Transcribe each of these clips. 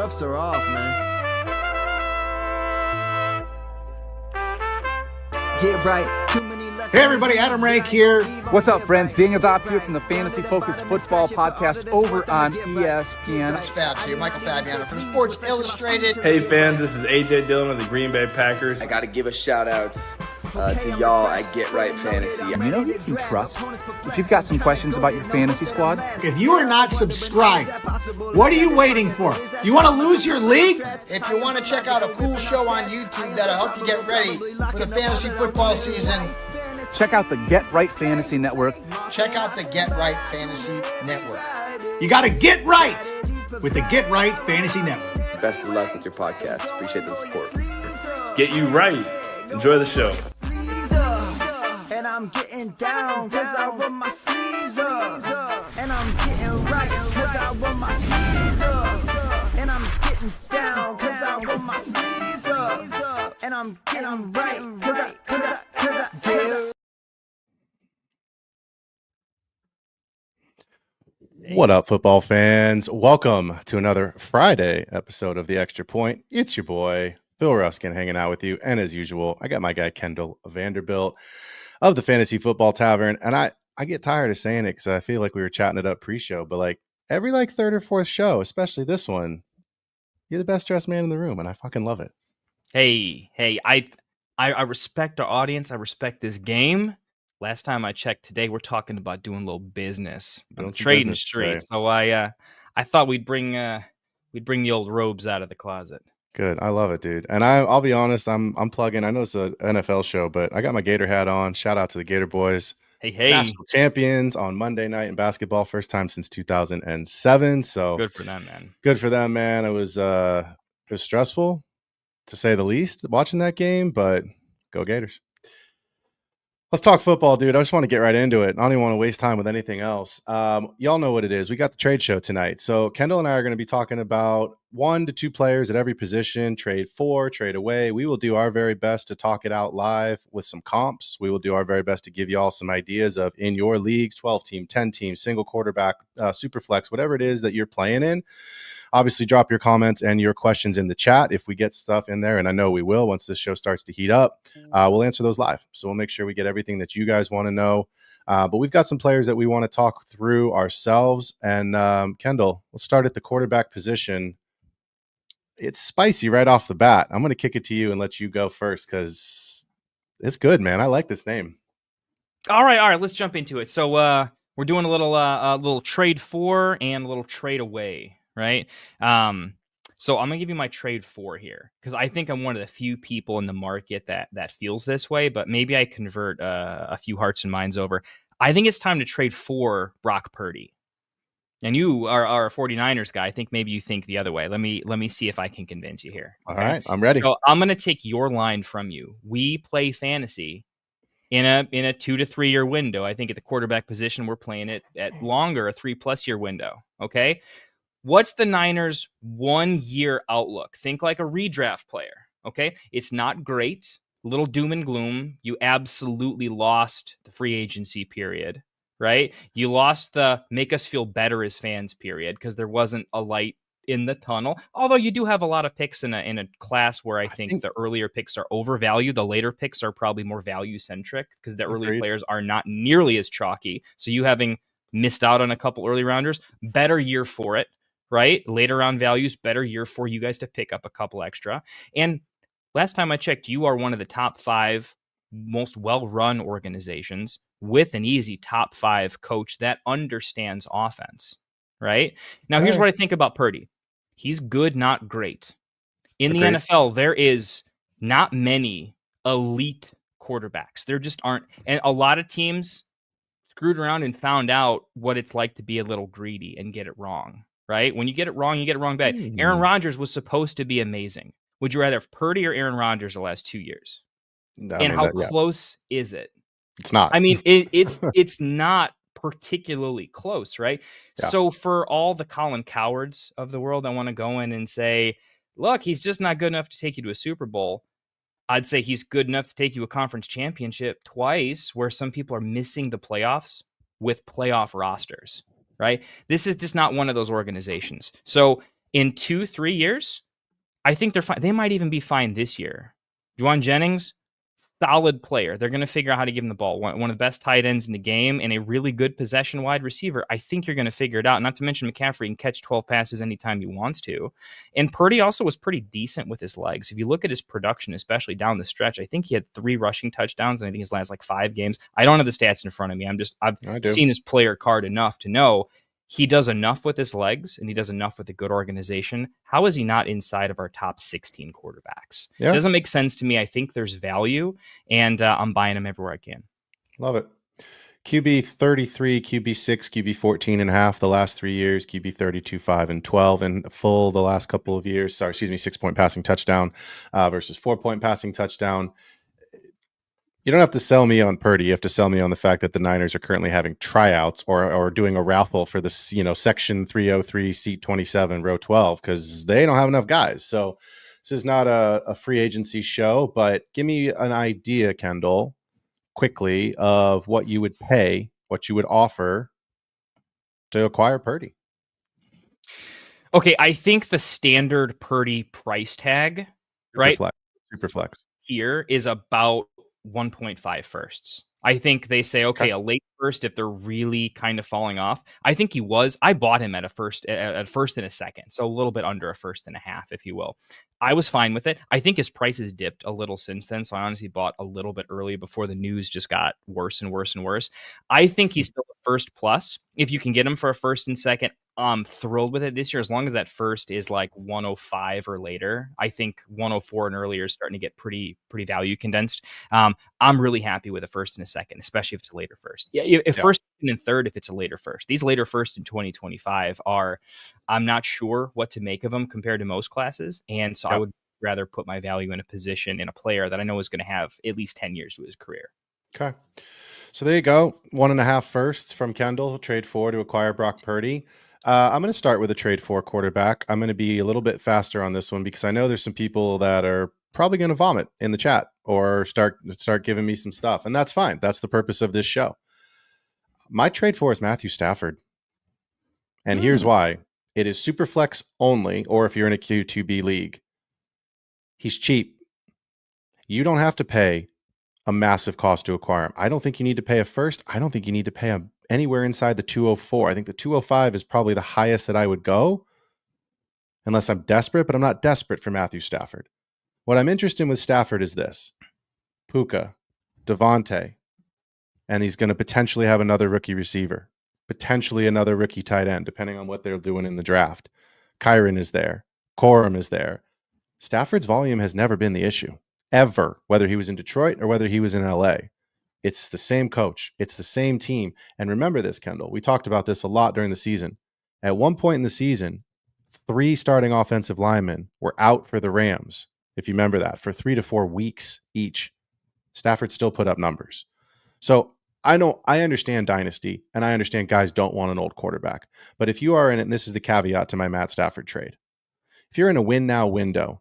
cuffs are off, man. Get right. Too many left. Hey everybody, Adam Rank here. What's up, friends? Daniel Dopp here from the Fantasy Focused Football Podcast over on ESPN. It's Fabs here, Michael Fabiano from Sports Illustrated. Hey fans, this is AJ Dillon of the Green Bay Packers. I got to give a shout out to y'all at Get Right Fantasy. You know who you can trust? If you've got some questions about your fantasy squad, If you are not subscribed, what are you waiting for? You want to lose your league? If you want to check out a cool show on YouTube that'll help you get ready for the fantasy football season, check out the Get Right Fantasy Network. check out the Get Right Fantasy Network. You got to get right with the Get Right Fantasy Network. Best of luck with your podcast. Appreciate the support. Get you right. Enjoy the show. And I'm getting down cause I want my sleeves up. And I'm getting right cause I want my sleeves up. And I'm getting down cause I want my sleeves up. And I'm getting right cause I What up, football fans? Welcome to another Friday episode of The Extra Point. It's your boy, Phil Ruskin, hanging out with you. And as usual, I got my guy, Kendall Vanderbilt of the Fantasy Football Tavern. And I get tired of saying it because I feel like we were chatting it up pre-show. But like every third or fourth show, especially this one, you're the best dressed man in the room. And I fucking love it. Hey, I respect our audience. I respect this game. Last time I checked today, we're talking about doing a little business. I'm trading straight. So I thought we'd bring the old robes out of the closet. Good. I love it, dude. And I'll be honest, I'm plugging. I know it's an NFL show, but I got my Gator hat on. Shout out to the Gator boys. Hey. National champions on Monday night in basketball. First time since 2007. So Good for them, man. Good for them, man. It was stressful, to say the least, watching that game, but go Gators. Let's talk football, dude. I just want to get right into it. I don't even want to waste time with anything else. Y'all know what it is. We got the trade show tonight. So Kendall and I are going to be talking about 1 to 2 players at every position, trade for, trade away. We will do our very best to talk it out live with some comps. We will do our very best to give y'all some ideas of in your leagues, 12-team, 10-team, single quarterback, super flex, whatever it is that you're playing in. Obviously, drop your comments and your questions in the chat if we get stuff in there, and I know we will once this show starts to heat up. We'll answer those live. So we'll make sure we get everything that you guys want to know. But we've got some players that we want to talk through ourselves. And Kendall, let's start at the quarterback position. It's spicy right off the bat. I'm going to kick it to you and let you go first because it's good, man. I like this name. All right. Let's jump into it. So we're doing a little trade for and a little trade away, right? So I'm gonna give you my trade for here because I think I'm one of the few people in the market that feels this way. But maybe I convert a few hearts and minds over. I think it's time to trade for Brock Purdy. And you are a 49ers guy. I think maybe you think the other way. Let me see if I can convince you here. Okay? All right, I'm ready. So I'm going to take your line from you. We play fantasy in a 2 to 3 year window. I think at the quarterback position, we're playing it at longer, a 3+ year window. Okay. What's the Niners' 1 year outlook? Think like a redraft player. Okay. It's not great. Little doom and gloom. You absolutely lost the free agency period. Right? You lost the make us feel better as fans period because there wasn't a light in the tunnel. Although you do have a lot of picks in a class where I think the earlier picks are overvalued. The later picks are probably more value centric because the earlier players are not nearly as chalky. So you having missed out on a couple early rounders, better year for it, right? Later round values, better year for you guys to pick up a couple extra. And last time I checked, you are one of the top 5 most well-run organizations with an easy top 5 coach that understands offense, right? Now, here's what I think about Purdy. He's good, not great. In the NFL, there is not many elite quarterbacks. There just aren't. And a lot of teams screwed around and found out what it's like to be a little greedy and get it wrong, right? When you get it wrong, you get it wrong bad. Aaron Rodgers was supposed to be amazing. Would you rather have Purdy or Aaron Rodgers the last 2 years? How close is it? It's not. I mean, it's not particularly close, right? Yeah. So for all the Colin Cowards of the world, I want to go in and say, look, he's just not good enough to take you to a Super Bowl. I'd say he's good enough to take you a conference championship twice, where some people are missing the playoffs with playoff rosters, right? This is just not one of those organizations. So In 2-3 years, I think they're fine. They might even be fine this year. Juwan Jennings, solid player. They're going to figure out how to give him the ball. One of the best tight ends in the game and a really good possession wide receiver. I think you're going to figure it out. Not to mention McCaffrey can catch 12 passes anytime he wants to. And Purdy also was pretty decent with his legs. If you look at his production, especially down the stretch, I think he had 3 rushing touchdowns and I think his last like 5 games. I don't have the stats in front of me. I've seen his player card enough to know he does enough with his legs and he does enough with a good organization. How is he not inside of our top 16 quarterbacks? Yeah. It doesn't make sense to me. I think there's value, and I'm buying him everywhere I can. Love it. QB 33, QB 6, QB 14 and a half the last 3 years, QB 32, 5 and 12 and full the last couple of years. 6-point passing touchdown versus 4-point passing touchdown. You don't have to sell me on Purdy. You have to sell me on the fact that the Niners are currently having tryouts or doing a raffle for this, section 303, seat 27, row 12, because they don't have enough guys. So this is not a free agency show, but give me an idea, Kendall, quickly, of what you would pay, what you would offer to acquire Purdy. Okay, I think the standard Purdy price tag, right? Super flex here is about 1.5 firsts. I think they say, okay, a late first if they're really kind of falling off. I think he was. I bought him at a first and a second, so a little bit under a first and a half, if you will. I was fine with it. I think his price has dipped a little since then, so I honestly bought a little bit early before the news just got worse and worse and worse. I think he's still a first plus. If you can get him for a first and second, I'm thrilled with it this year, as long as that first is like 105 or later. I think 104 and earlier is starting to get pretty value condensed. I'm really happy with a first and a second, especially if it's a later first. If first and third, if it's a later first. These later first in 2025 are, I'm not sure what to make of them compared to most classes, and so I would rather put my value in a position in a player that I know is going to have at least 10 years to his career. Okay. So there you go. 1.5 firsts from Kendall, trade 4 to acquire Brock Purdy. I'm going to start with a trade 4 quarterback. I'm going to be a little bit faster on this one because I know there's some people that are probably going to vomit in the chat or start giving me some stuff. And that's fine. That's the purpose of this show. My trade 4 is Matthew Stafford. And here's why. It is super flex only, or if you're in a Q2B league. He's cheap. You don't have to pay a massive cost to acquire him. I don't think you need to pay a first. I don't think you need to pay him anywhere inside the 204. I think the 205 is probably the highest that I would go unless I'm desperate, but I'm not desperate for Matthew Stafford. What I'm interested in with Stafford is this. Puka, Devontae, and he's going to potentially have another rookie receiver, potentially another rookie tight end, depending on what they're doing in the draft. Kyron is there. Corum is there. Stafford's volume has never been the issue, ever, whether he was in Detroit or whether he was in LA. It's the same coach. It's the same team. And remember this, Kendall. We talked about this a lot during the season. At one point in the season, 3 starting offensive linemen were out for the Rams, if you remember that, for 3 to 4 weeks each. Stafford still put up numbers. So I understand Dynasty, and I understand guys don't want an old quarterback. But if you are in it, and this is the caveat to my Matt Stafford trade, if you're in a win now window,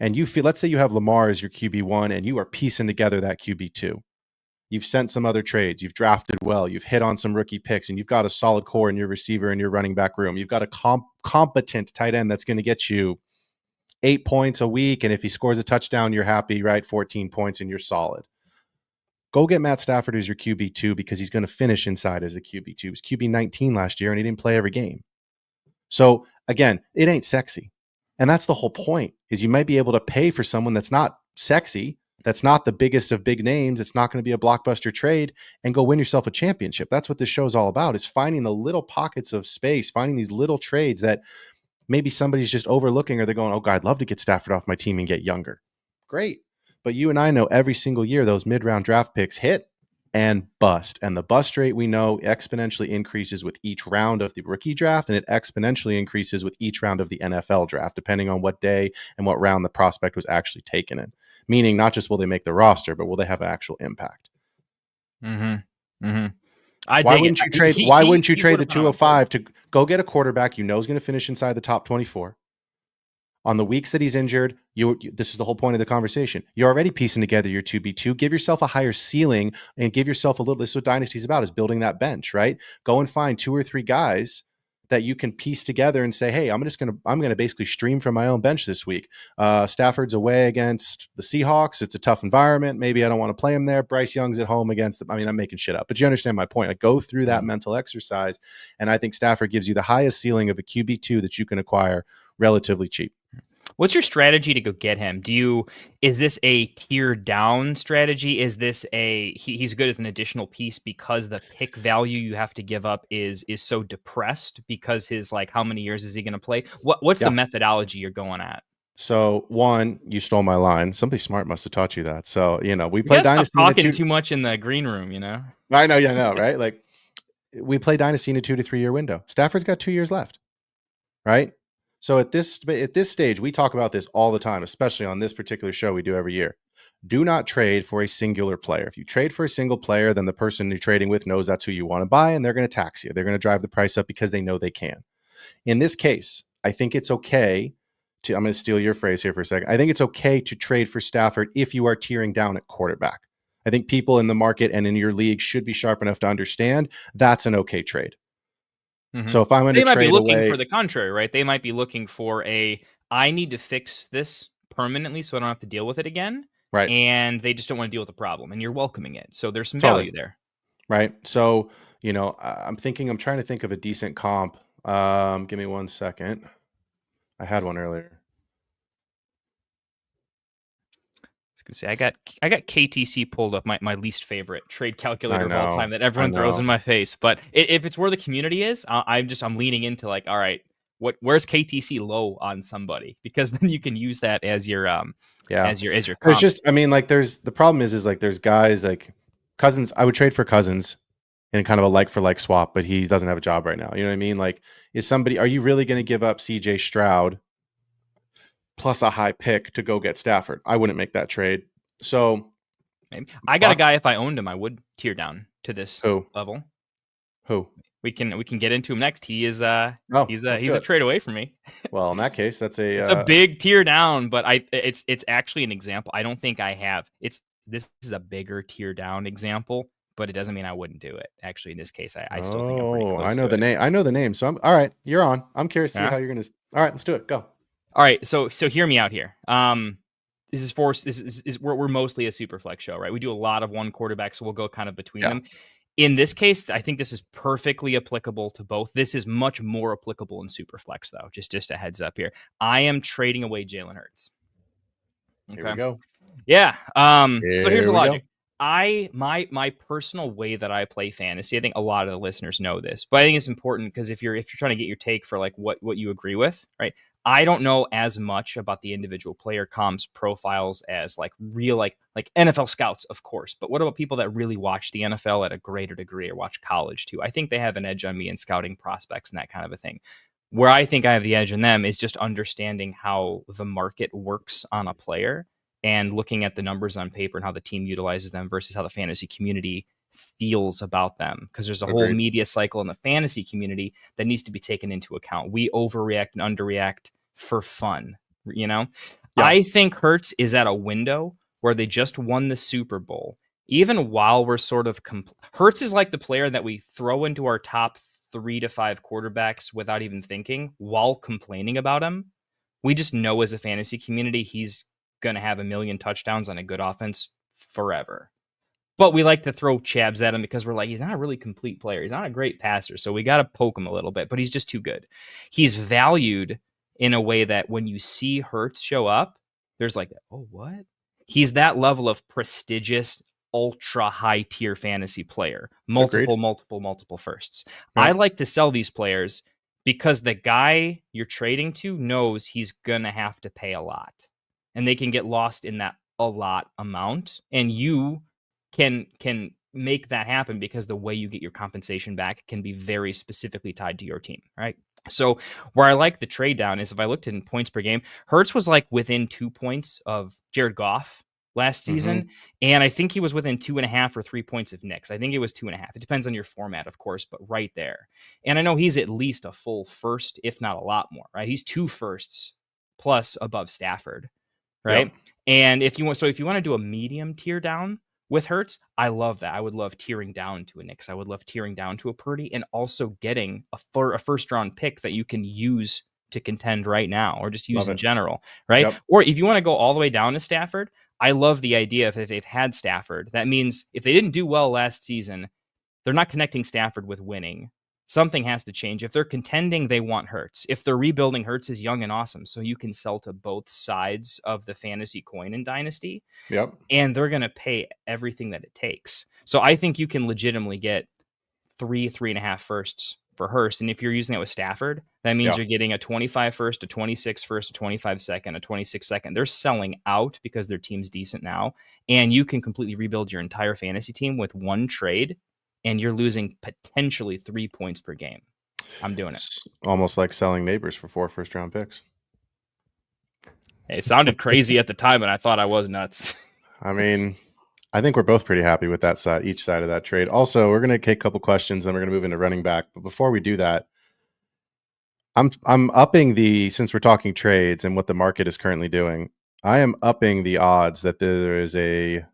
and you feel, let's say you have Lamar as your QB1, and you are piecing together that QB2. You've sent some other trades. You've drafted well. You've hit on some rookie picks, and you've got a solid core in your receiver and your running back room. You've got a competent tight end that's going to get you 8 points a week, and if he scores a touchdown, you're happy, right? 14 points, and you're solid. Go get Matt Stafford as your QB2 because he's going to finish inside as the QB2. He was QB 19 last year, and he didn't play every game. So, again, it ain't sexy. And that's the whole point, is you might be able to pay for someone that's not sexy, that's not the biggest of big names, it's not going to be a blockbuster trade, and go win yourself a championship. That's what this show is all about, is finding the little pockets of space, finding these little trades that maybe somebody's just overlooking, or they're going, oh, God, I'd love to get Stafford off my team and get younger. Great. But you and I know every single year those mid-round draft picks hit and bust. And the bust rate, we know, exponentially increases with each round of the rookie draft, and it exponentially increases with each round of the NFL draft, depending on what day and what round the prospect was actually taken in. Meaning not just will they make the roster, but will they have an actual impact? Mm-hmm. Mm-hmm. Why wouldn't you trade? Why wouldn't you trade the 205 to go get a quarterback you know is going to finish inside the top 24? On the weeks that he's injured, this is the whole point of the conversation. You're already piecing together your 2B2. Give yourself a higher ceiling and give yourself a little. This is what Dynasty's about, is building that bench, right? Go and find 2 or 3 guys that you can piece together and say, hey, I'm gonna basically stream from my own bench this week. Stafford's away against the Seahawks. It's a tough environment. Maybe I don't want to play him there. Bryce Young's at home against them. I mean, I'm making shit up, but you understand my point. Like, go through that mental exercise, and I think Stafford gives you the highest ceiling of a QB2 that you can acquire relatively cheap. What's your strategy to go get him? Is this a tier down strategy? Is this he's good as an additional piece because the pick value you have to give up is so depressed because his, like, how many years is he going to play? What's the methodology you're going at? So, one, you stole my line. Somebody smart must have taught you that. So, we play Dynasty. Talking too much in the green room, I know, right? Like, we play Dynasty in a 2 to 3 year window. Stafford's got 2 years left, right? So at this stage, we talk about this all the time, especially on this particular show we do every year. Do not trade for a singular player. If you trade for a single player, then the person you're trading with knows that's who you want to buy, and they're going to tax you. They're going to drive the price up because they know they can. In this case, I think it's okay to, I'm going to steal your phrase here for a second. I think it's okay to trade for Stafford if you are tearing down at quarterback. I think people in the market and in your league should be sharp enough to understand that's an okay trade. Mm-hmm. So if I'm going to trade away, they might be looking for the contrary, right? They might be looking for I need to fix this permanently so I don't have to deal with it again. Right. And they just don't want to deal with the problem, and you're welcoming it. So there's some value there. Right. So, I'm trying to think of a decent comp. Give me 1 second. I had one earlier. Say I got KTC pulled up, my least favorite trade calculator of all time that everyone throws in my face. But if it's where the community is, I'm leaning into, like, all right, where's KTC low on somebody, because then you can use that as your as your comp. There's just, there's the problem is like there's guys like Cousins. I would trade for Cousins in kind of a like for like swap, but he doesn't have a job right now. You know what I mean? Like, are you really going to give up CJ Stroud plus a high pick to go get Stafford? I wouldn't make that trade. So maybe. I got a guy, if I owned him, I would tear down to this level. Who? We can get into him next. He is he's a trade away from me. Well, in that case, that's it's a big tear down, but it's actually an example. I don't think I have. This is a bigger tear down example, but it doesn't mean I wouldn't do it. Actually, in this case, I still think I'm pretty close. I know the name. I know the name. So I'm all right. You're on. I'm curious to see how you're gonna. All right, let's do it. Go. All right, so hear me out here. We're mostly a super flex show, right? We do a lot of one quarterback, so we'll go kind of between them. In this case, I think this is perfectly applicable to both. This is much more applicable in super flex, though. Just a heads up here. I am trading away Jalen Hurts. Okay. Here we go. Yeah. So here's the logic. My personal way that I play fantasy, I think a lot of the listeners know this, but I think it's important because if you're trying to get your take for, like, what you agree with, right? I don't know as much about the individual player comps profiles as like real like NFL scouts, of course. But what about people that really watch the NFL at a greater degree or watch college too? I think they have an edge on me in scouting prospects and that kind of a thing. Where I think I have the edge on them is just understanding how the market works on a player and looking at the numbers on paper and how the team utilizes them versus how the fantasy community feels about them. Because there's a whole media cycle in the fantasy community that needs to be taken into account. We overreact and underreact for fun, Yeah. I think Hurts is at a window where they just won the Super Bowl. Even while we're sort of Hurts is like the player that we throw into our top 3 to 5 quarterbacks without even thinking while complaining about him. We just know as a fantasy community he's going to have 1 million touchdowns on a good offense forever. But we like to throw chabs at him because we're like, he's not a really complete player. He's not a great passer. So we got to poke him a little bit, but he's just too good. He's valued in a way that when you see Hurts show up, there's like, oh, what? He's that level of prestigious, ultra high tier fantasy player. Multiple firsts. I like to sell these players because the guy you're trading to knows he's going to have to pay a lot. And they can get lost in that a lot amount. And you can make that happen because the way you get your compensation back can be very specifically tied to your team, right? So where I like the trade down is if I looked in points per game, Hurts was like within 2 points of Jared Goff last season. And I think he was within 2.5 or 3 points of Nick's. I think it was 2.5. It depends on your format, of course, but right there. And I know he's at least a full first, if not a lot more, right? He's 2 firsts plus above Stafford, right? Yep. And if you want to do a medium tier down, with Hurts, I love that. I would love tearing down to a Knicks. I would love tearing down to a Purdy, and also getting a first round pick that you can use to contend right now, or just use Love in it. general, right? Yep. Or if you want to go all the way down to Stafford, I love the idea if they've had Stafford. That means if they didn't do well last season, they're not connecting Stafford with winning. Something has to change. If they're contending, they want Hurts. If they're rebuilding, Hurts is young and awesome. So you can sell to both sides of the fantasy coin in Dynasty. Yep. And they're going to pay everything that it takes. So I think you can legitimately get 3.5 firsts for Hurst. And if you're using that with Stafford, that means you're getting a 25 first, a 26 first, a 25 second, a 26 second. They're selling out because their team's decent now. And you can completely rebuild your entire fantasy team with one trade, and you're losing potentially 3 points per game. I'm doing it. It's almost like selling neighbors for 4 first-round picks. It sounded crazy at the time, and I thought I was nuts. I mean, I think we're both pretty happy with that side, each side of that trade. Also, we're going to take a couple questions, then we're going to move into running back. But before we do that, I'm upping since we're talking trades and what the market is currently doing, I am upping the odds that there is a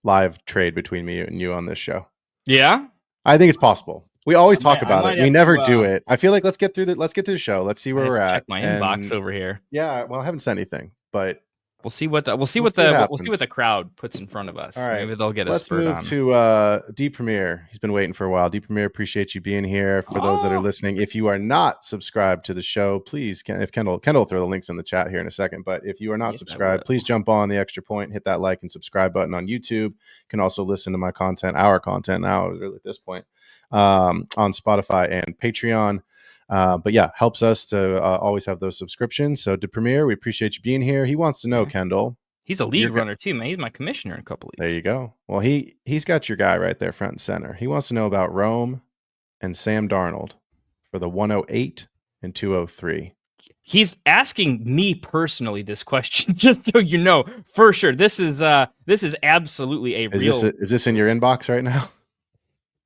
live trade between me and you on this show. Yeah, I think it's possible. We always talk about might it. We have never to, do it. I feel like let's get through the show. Let's see where we're at. Check my inbox over here. Yeah, well, I haven't sent anything, but we'll see what what the crowd puts in front of us. All right, maybe they'll get us. Let's move to D Premier. He's been waiting for a while. D Premier, appreciate you being here. For those that are listening, if you are not subscribed to the show, please, if Kendall will throw the links in the chat here in a second. But if you are not subscribed, please jump on the Extra Point, hit that like and subscribe button on YouTube. You can also listen to our content now, really at this point, on Spotify and Patreon. But yeah, helps us to always have those subscriptions. So to Premier, we appreciate you being here. He wants to know, Kendall. He's a league runner too, man. He's my commissioner in a couple leagues. There you go. Well, he's got your guy right there, front and center. He wants to know about Rome and Sam Darnold for the 108 and 203. He's asking me personally this question, just so you know for sure. This is absolutely a real. Is this in your inbox right now?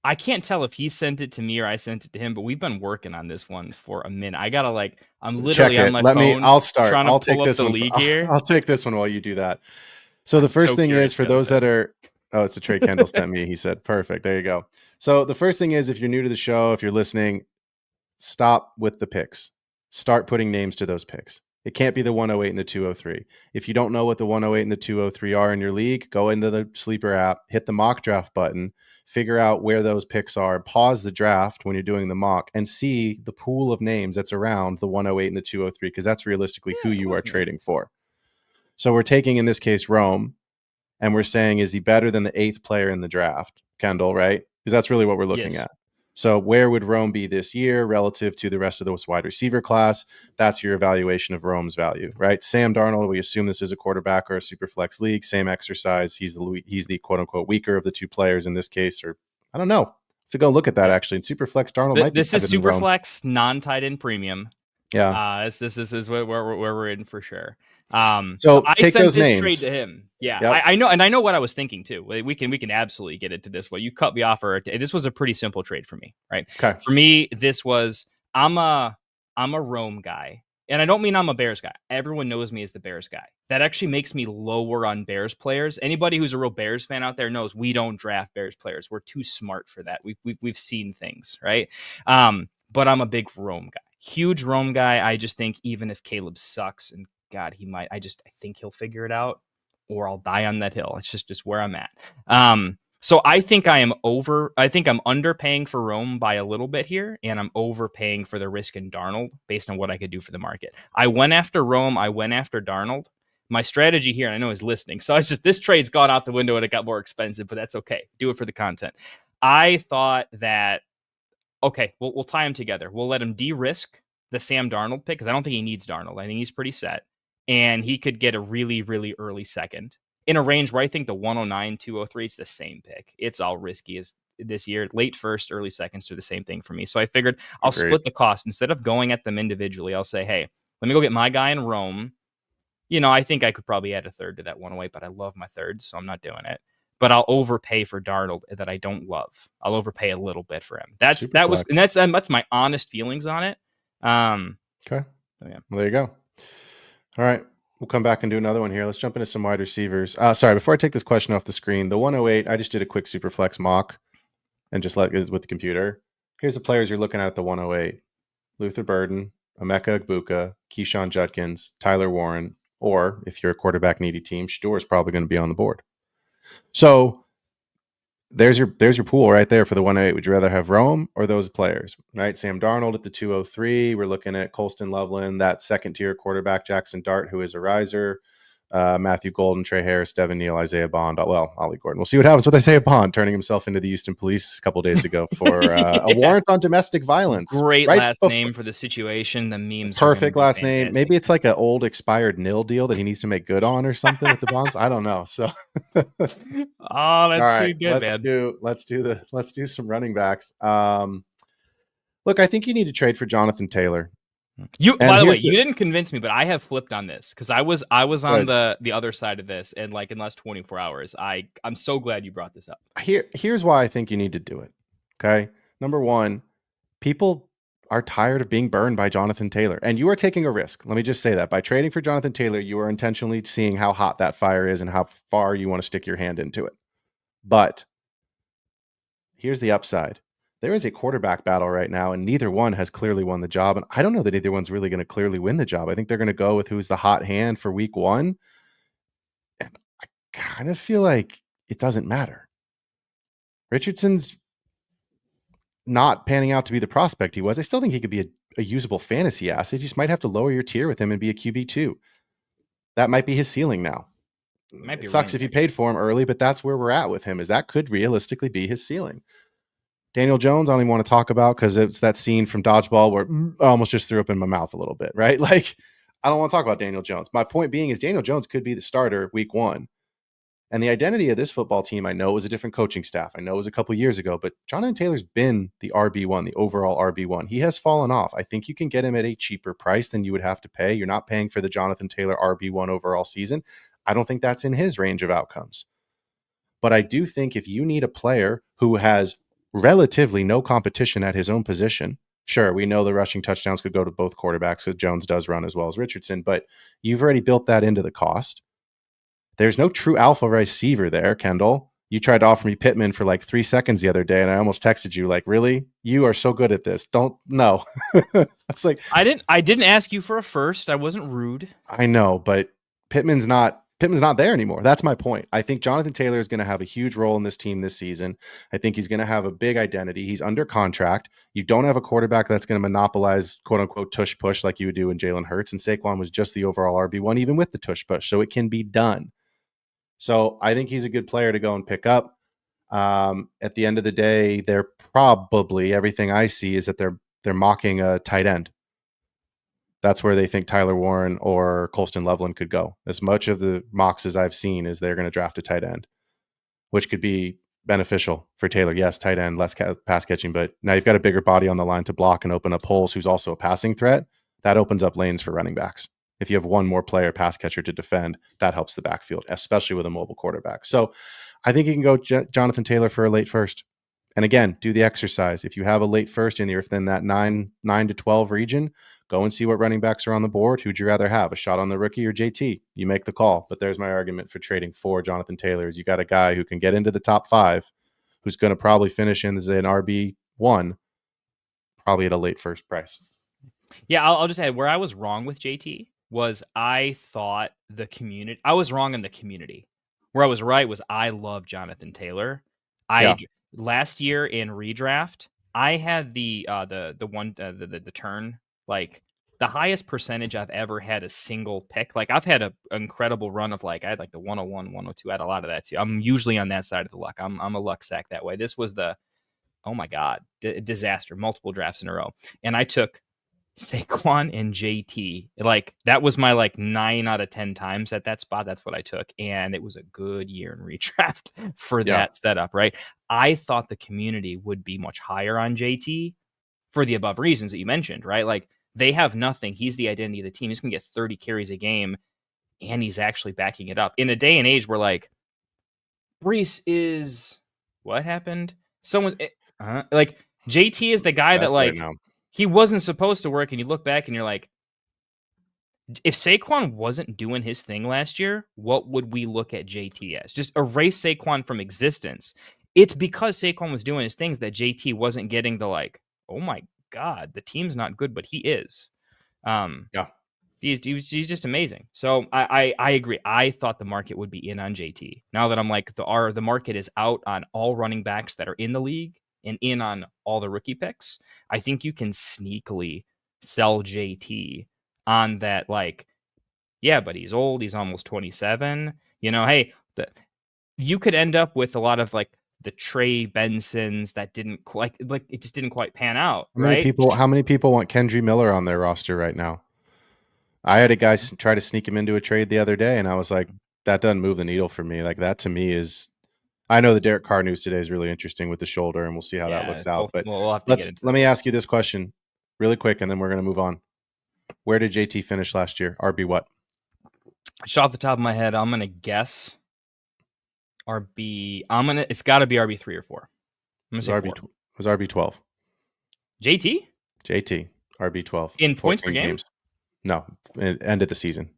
I can't tell if he sent it to me or I sent it to him, but we've been working on this one for a minute. I gotta I'm literally on my phone. I'll start. I'll take this one. league here. I'll take this one while you do that. So the first thing is for those that are, it's a trade Kendall sent me. He said, perfect. There you go. So the first thing is, if you're new to the show, if you're listening, stop with the picks. Start putting names to those picks. It can't be the 108 and the 203. If you don't know what the 108 and the 203 are in your league, go into the Sleeper app, hit the mock draft button, figure out where those picks are, pause the draft when you're doing the mock, and see the pool of names that's around the 108 and the 203, because that's realistically who you are trading for. So we're taking, in this case, Rome, and we're saying, is he better than the 8th player in the draft, Kendall, right? Because that's really what we're looking at. So where would Rome be this year relative to the rest of the wide receiver class? That's your evaluation of Rome's value, right? Sam Darnold, we assume this is a quarterback or a super flex league. Same exercise. He's the quote unquote weaker of the two players in this case, or I don't know. To go look at that actually. In super flex, Darnold might be. This is super flex, non-tight end premium. Yeah. This is where we're in for sure. So I take sent those this names. trade to him. Yeah, Yep. I know, and I know what I was thinking too. We can absolutely get into this. Well, you cut me off, this was a pretty simple trade for me, right? Okay. For me, this was I'm a Rome guy, and I don't mean I'm a Bears guy. Everyone knows me as the Bears guy. That actually makes me lower on Bears players. Anybody who's a real Bears fan out there knows we don't draft Bears players. We're too smart for that. We've seen things, right? But I'm a big Rome guy, huge Rome guy. I just think even if Caleb sucks, and God, he might. I think he'll figure it out, or I'll die on that hill. It's just where I'm at. So I think I'm underpaying for Rome by a little bit here, and I'm overpaying for the risk in Darnold based on what I could do for the market. I went after Rome. I went after Darnold. My strategy here, and I know he's listening, so it's just this trade's gone out the window and it got more expensive, but that's okay. Do it for the content. I thought that, okay, we'll tie them together. We'll let him de-risk the Sam Darnold pick because I don't think he needs Darnold. I think he's pretty set. And he could get a really, really early second in a range where I think the 109, 203 is the same pick. It's all risky as this year. Late first, early seconds are the same thing for me. So I figured I'll split the cost. Instead of going at them individually, I'll say, hey, let me go get my guy in Rome. I think I could probably add a third to that 108, but I love my thirds, so I'm not doing it. But I'll overpay for Darnold that I don't love. I'll overpay a little bit for him. That's my honest feelings on it. Okay. So yeah. Well, there you go. All right. We'll come back and do another one here. Let's jump into some wide receivers. Sorry, before I take this question off the screen, the 108, I just did a quick Superflex mock and just let it with the computer. Here's the players you're looking at the 108. Luther Burden, Emeka Egbuka, Keyshawn Judkins, Tyler Warren, or if you're a quarterback needy team, Shador is probably going to be on the board. So there's your pool right there for the 108. Would you rather have Rome or those players? Right, Sam Darnold at the 203. We're looking at Colston Loveland, that second tier quarterback, Jackson Dart, who is a riser. Matthew Golden, Trey Harris, Devin Neal, Isaiah Bond. Well, Ollie Gordon. We'll see what happens with Isaiah Bond turning himself into the Houston Police a couple days ago for a warrant on domestic violence. Great last name for the situation. The memes. Perfect last name. Maybe it's like an old expired nil deal that he needs to make good on or something with the Bonds. I don't know. So, that's too good, let's do some running backs. Look, I think you need to trade for Jonathan Taylor. By the way, you didn't convince me, but I have flipped on this because I was on the other side of this, and like in less 24 hours, I'm so glad you brought this up. Here's why I think you need to do it. Okay, number one, people are tired of being burned by Jonathan Taylor, and you are taking a risk. Let me just say that by trading for Jonathan Taylor, you are intentionally seeing how hot that fire is and how far you want to stick your hand into it. But here's the upside. There is a quarterback battle right now, and neither one has clearly won the job. And I don't know that either one's really going to clearly win the job. I think they're going to go with who's the hot hand for week one. And I kind of feel like it doesn't matter. Richardson's not panning out to be the prospect he was. I still think he could be a usable fantasy asset. You just might have to lower your tier with him and be a QB2. That might be his ceiling now. It sucks if you paid for him early, but that's where we're at with him, is that could realistically be his ceiling. Daniel Jones, I don't even want to talk about because it's that scene from Dodgeball where I almost just threw up in my mouth a little bit, right? Like, I don't want to talk about Daniel Jones. My point being is Daniel Jones could be the starter week one. And the identity of this football team, I know it was a different coaching staff. I know it was a couple years ago, but Jonathan Taylor's been the RB1, the overall RB1. He has fallen off. I think you can get him at a cheaper price than you would have to pay. You're not paying for the Jonathan Taylor RB1 overall season. I don't think that's in his range of outcomes. But I do think if you need a player who has relatively no competition at his own position. Sure, we know the rushing touchdowns could go to both quarterbacks because Jones does run as well as Richardson, but you've already built that into the cost. There's no true alpha receiver there, Kendall. You tried to offer me Pittman for like 3 seconds the other day, and I almost texted you like, really? You are so good at this. No. It's like I didn't ask you for a first. I wasn't rude. I know, but Pittman's not there anymore. That's my point. I think Jonathan Taylor is going to have a huge role in this team this season. I think he's going to have a big identity. He's under contract. You don't have a quarterback that's going to monopolize, quote unquote, tush push like you would do in Jalen Hurts. And Saquon was just the overall RB1, even with the tush push. So it can be done. So I think he's a good player to go and pick up. At the end of the day, they're probably, everything I see is that they're mocking a tight end. That's where they think Tyler Warren or Colston Loveland could go. As much of the mocks as I've seen is they're going to draft a tight end, which could be beneficial for Taylor. Yes, tight end, less pass catching, but now you've got a bigger body on the line to block and open up holes who's also a passing threat. That opens up lanes for running backs. If you have one more player pass catcher to defend, that helps the backfield, especially with a mobile quarterback. So I think you can go Jonathan Taylor for a late first. And again, do the exercise. If you have a late first and you're within that 9 to 12 region, go and see what running backs are on the board. Who'd you rather have, a shot on the rookie or JT? You make the call. But there's my argument for trading for Jonathan Taylor is you got a guy who can get into the top 5, who's going to probably finish in as an RB1, probably at a late first price. Yeah, I'll just add where I was wrong with JT was I thought the community. I was wrong in the community. Where I was right was I love Jonathan Taylor. Last year in redraft, I had the turn, like the highest percentage I've ever had a single pick. Like I've had an incredible run of like I had like the 101, 102. I had a lot of that too. I'm usually on that side of the luck. I'm a luck sack that way. This was the oh my god disaster, multiple drafts in a row, and I took Saquon and JT. Like that was my like 9 out of 10 times at that spot. That's what I took. And it was a good year in redraft for that setup, right? I thought the community would be much higher on JT for the above reasons that you mentioned, right? Like they have nothing. He's the identity of the team. He's going to get 30 carries a game and he's actually backing it up in a day and age where like Brees is what happened? Someone like JT is the guy that like, he wasn't supposed to work, and you look back and you're like, if Saquon wasn't doing his thing last year, what would we look at JT as? Just erase Saquon from existence. It's because Saquon was doing his things that JT wasn't getting the like, oh my God, the team's not good, but he is. Yeah. He's just amazing. So I agree. I thought the market would be in on JT. Now that I'm like the market is out on all running backs that are in the league and in on all the rookie picks, I think you can sneakily sell JT on that. Like, yeah, but he's old. He's almost 27. Hey, you could end up with a lot of like the Trey Bensons that didn't quite like it just didn't quite pan out. Right? How many people want Kendry Miller on their roster right now? I had a guy try to sneak him into a trade the other day, and I was like, that doesn't move the needle for me. Like, that to me is – I know the Derek Carr news today is really interesting with the shoulder, and we'll see how that looks out. But we'll have to let me ask you this question really quick, and then we're going to move on. Where did JT finish last year? RB what? Off the top of my head, I'm going to guess RB – it's got to be RB3 or 4. I'm going to say 4. It was RB12. JT, RB12. in points per game? Games. No, end of the season.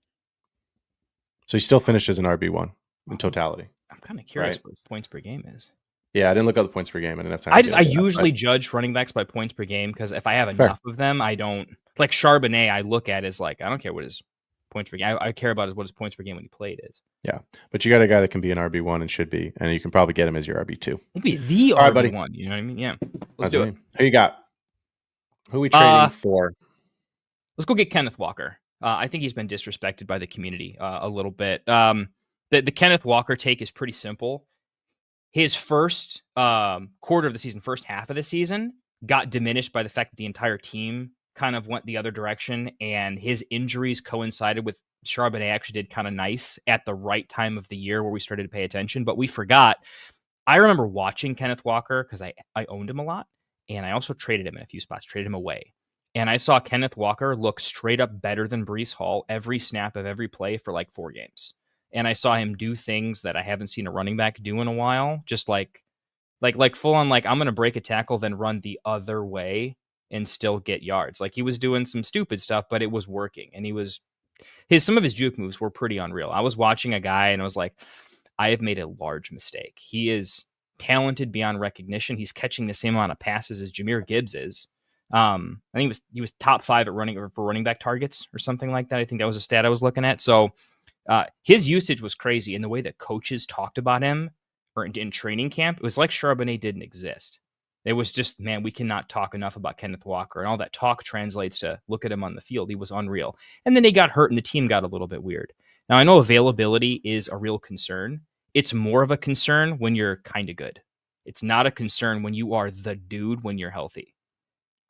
So he still finished as an RB1 in totality. I'm kind of curious what his points per game is. Yeah, I didn't look up the points per game. I didn't have time. I usually judge running backs by points per game because if I have enough of them, I don't like Charbonnet. I look at as like I don't care what his points per game. I care about what his points per game when he played is. Yeah, but you got a guy that can be an RB1 and should be, and you can probably get him as your RB2. Maybe the All RB1. Right, buddy. You know what I mean? Yeah. Let's do it. Who you got? Who are we trading for? Let's go get Kenneth Walker. I think he's been disrespected by the community a little bit. The Kenneth Walker take is pretty simple. His first quarter of the season, first half of the season, got diminished by the fact that the entire team kind of went the other direction, and his injuries coincided with Charbonnet actually did kind of nice at the right time of the year where we started to pay attention, but we forgot. I remember watching Kenneth Walker because I owned him a lot, and I also traded him in a few spots, traded him away. And I saw Kenneth Walker look straight up better than Breece Hall every snap of every play for like 4 games. And I saw him do things that I haven't seen a running back do in a while. Just like full on, like I'm going to break a tackle, then run the other way and still get yards. Like he was doing some stupid stuff, but it was working. And some of his juke moves were pretty unreal. I was watching a guy and I was like, I have made a large mistake. He is talented beyond recognition. He's catching the same amount of passes as Jahmyr Gibbs is. I think he was top 5 at running back targets or something like that. I think that was a stat I was looking at. So his usage was crazy, and the way that coaches talked about him or in training camp, it was like Charbonnet didn't exist. It was just, man, we cannot talk enough about Kenneth Walker, and all that talk translates to look at him on the field. He was unreal. And then he got hurt and the team got a little bit weird. Now I know availability is a real concern. It's more of a concern when you're kind of good. It's not a concern when you are the dude when you're healthy.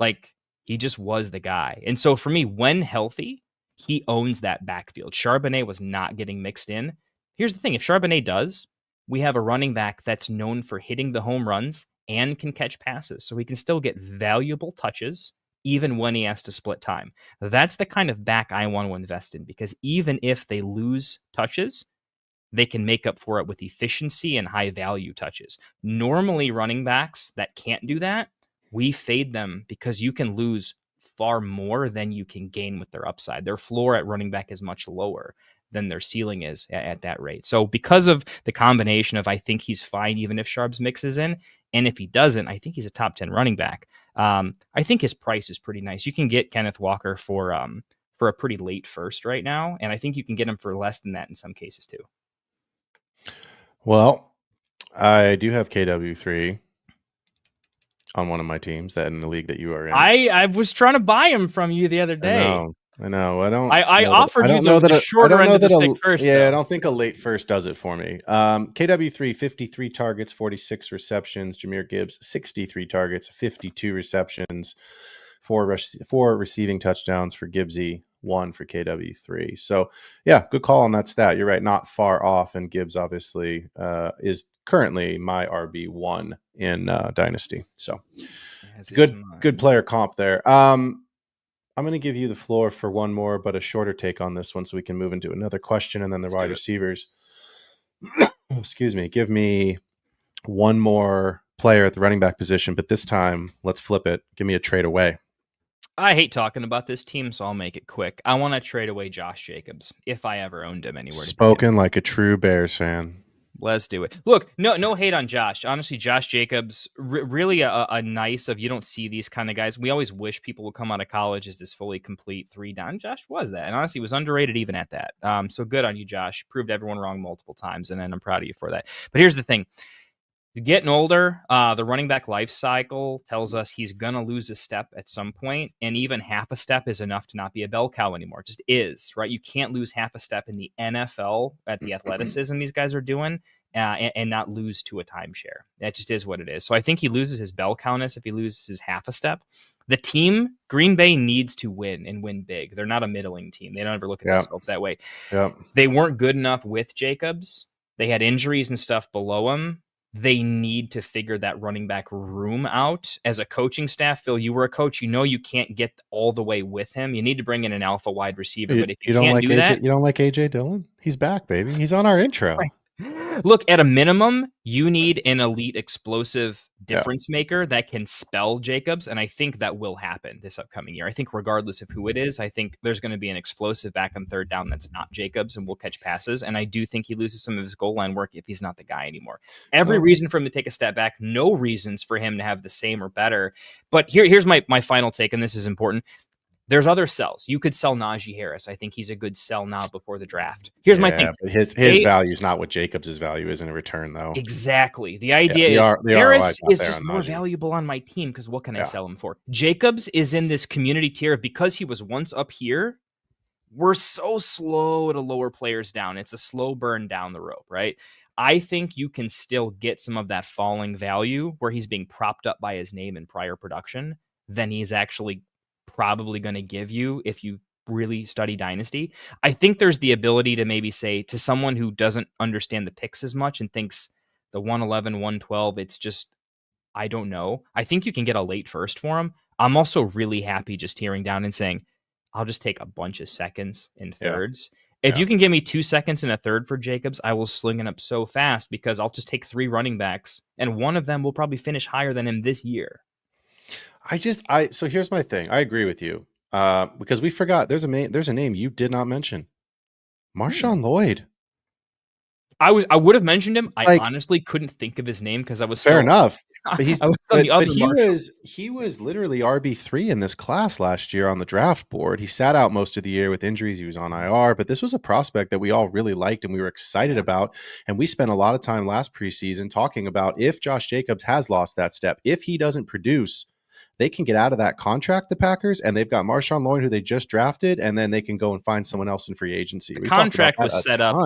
Like, he just was the guy. And so for me, when healthy, he owns that backfield. Charbonnet was not getting mixed in. Here's the thing. If Charbonnet does, we have a running back that's known for hitting the home runs and can catch passes. So he can still get valuable touches even when he has to split time. That's the kind of back I want to invest in, because even if they lose touches, they can make up for it with efficiency and high value touches. Normally running backs that can't do that, we fade them because you can lose far more than you can gain with their upside. Their floor at running back is much lower than their ceiling is at that rate. So because of the combination of I think he's fine even if Sharps mixes in, and if he doesn't, I think he's a top 10 running back. I think his price is pretty nice. You can get Kenneth Walker for a pretty late first right now, and I think you can get him for less than that in some cases too. Well, I do have KW3 on one of my teams that in the league that you are in. I was trying to buy him from you the other day. I know. I offered you the shorter end of the stick first. Yeah, though. I don't think a late first does it for me. KW3, 53 targets, 46 receptions. Jahmyr Gibbs, 63 targets, 52 receptions, 4 receiving touchdowns for Gibbsy, 1 for KW3. So, yeah, good call on that stat. You're right, not far off. And Gibbs obviously is currently my RB1 in Dynasty. So, good player comp there. I'm going to give you the floor for one more, but a shorter take on this one so we can move into another question and then the wide receivers. Excuse me. Give me one more player at the running back position, but this time let's flip it. Give me a trade away. I hate talking about this team, so I'll make it quick. I want to trade away Josh Jacobs if I ever owned him anywhere. Spoken like a true Bears fan. Let's do it. Look, no hate on Josh. Honestly, Josh Jacobs, really a nice of, you don't see these kind of guys. We always wish people would come out of college as this fully complete 3-down. Josh was that. And honestly, was underrated even at that. So good on you, Josh. Proved everyone wrong multiple times, and I'm proud of you for that. But here's the thing. Getting older, the running back life cycle tells us he's going to lose a step at some point, and even half a step is enough to not be a bell cow anymore. It just is, right? You can't lose half a step in the NFL at the athleticism these guys are doing and not lose to a timeshare. That just is what it is. So I think he loses his bell cowness if he loses his half a step. The team, Green Bay, needs to win and win big. They're not a middling team. They don't ever look at themselves that way. Yep. They weren't good enough with Jacobs. They had injuries and stuff below him. They need to figure that running back room out. As a coaching staff, Phil, you were a coach. You know you can't get all the way with him. You need to bring in an alpha wide receiver. But if you can't do that, you don't like AJ Dillon? He's back, baby. He's on our intro. Right. Look, at a minimum, you need an elite explosive difference maker that can spell Jacobs, and I think that will happen this upcoming year. I think regardless of who it is, I think there's going to be an explosive back on third down that's not Jacobs and will catch passes, and I do think he loses some of his goal line work if he's not the guy anymore. Every reason for him to take a step back, no reasons for him to have the same or better. But here's my final take, and this is important. There's other sells. You could sell Najee Harris. I think he's a good sell now before the draft. Here's my thing. His value is not what Jacobs' value is in a return, though. Exactly. The idea is Harris is just more valuable on my team because what can I sell him for? Jacobs is in this community tier because he was once up here. We're so slow to lower players down. It's a slow burn down the rope, right? I think you can still get some of that falling value where he's being propped up by his name in prior production than he's actually probably going to give you if you really study Dynasty. I think there's the ability to maybe say to someone who doesn't understand the picks as much and thinks the 111, 112, it's just, I don't know. I think you can get a late first for him. I'm also really happy just hearing down and saying, I'll just take a bunch of seconds and thirds. If you can give me 2 seconds and a third for Jacobs, I will sling it up so fast because I'll just take 3 running backs and one of them will probably finish higher than him this year. So here's my thing. I agree with you because we forgot there's a name you did not mention. Marshawn Lloyd. I would have mentioned him. I honestly couldn't think of his name because I was fair enough. But he was literally RB3 in this class last year on the draft board. He sat out most of the year with injuries. He was on IR, but this was a prospect that we all really liked and we were excited about. And we spent a lot of time last preseason talking about if Josh Jacobs has lost that step, if he doesn't produce, they can get out of that contract, the Packers, and they've got Marshawn Lloyd, who they just drafted, and then they can go and find someone else in free agency. The contract was set up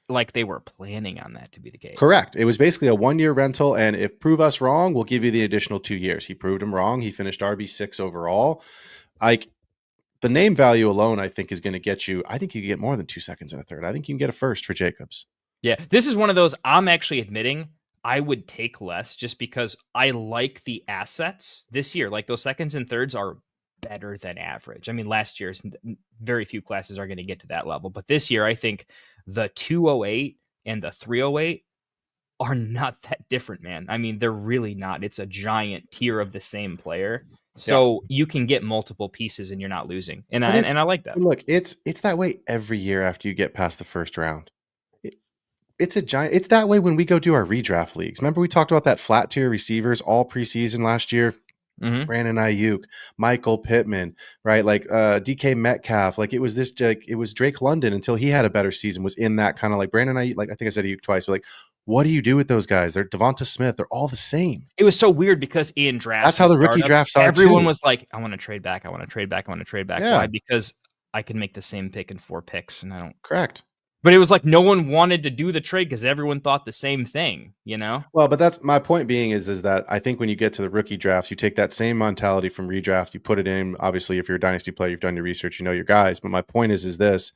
like they were planning on that to be the case. Correct. It was basically a 1-year rental, and if prove us wrong, we'll give you the additional 2 years. He proved him wrong. He finished RB6 overall. Like the name value alone, I think is going to get you. I think you can get more than 2 seconds and a third. I think you can get a first for Jacobs. Yeah, this is one of those I'm actually admitting I would take less just because I like the assets this year. Like those seconds and thirds are better than average. I mean, last year's very few classes are going to get to that level, but this year I think the 208 and the 308 are not that different, man. I mean, they're really not. It's a giant tier of the same player. So you can get multiple pieces and you're not losing. And I like that. Look, it's that way every year after you get past the first round. It's a giant. It's that way when we go do our redraft leagues. Remember we talked about that flat tier receivers all preseason last year. Mm-hmm. Brandon Ayuk, Michael Pittman, right? Like DK Metcalf. Like it was Drake London until he had a better season. Was in that kind of like Brandon Ayuk. Like I think I said Ayuk twice, but like, what do you do with those guys? They're Devonta Smith. They're all the same. It was so weird because in drafts, that's how the rookie drafts are. Everyone was like, I want to trade back. I want to trade back. I want to trade back. Yeah. Why? Because I can make the same pick in 4 picks, and I don't. Correct. But it was like no one wanted to do the trade because everyone thought the same thing, you know? Well, but that's my point being is that I think when you get to the rookie drafts, you take that same mentality from redraft, you put it in. Obviously, if you're a dynasty player, you've done your research, you know your guys. But my point is this: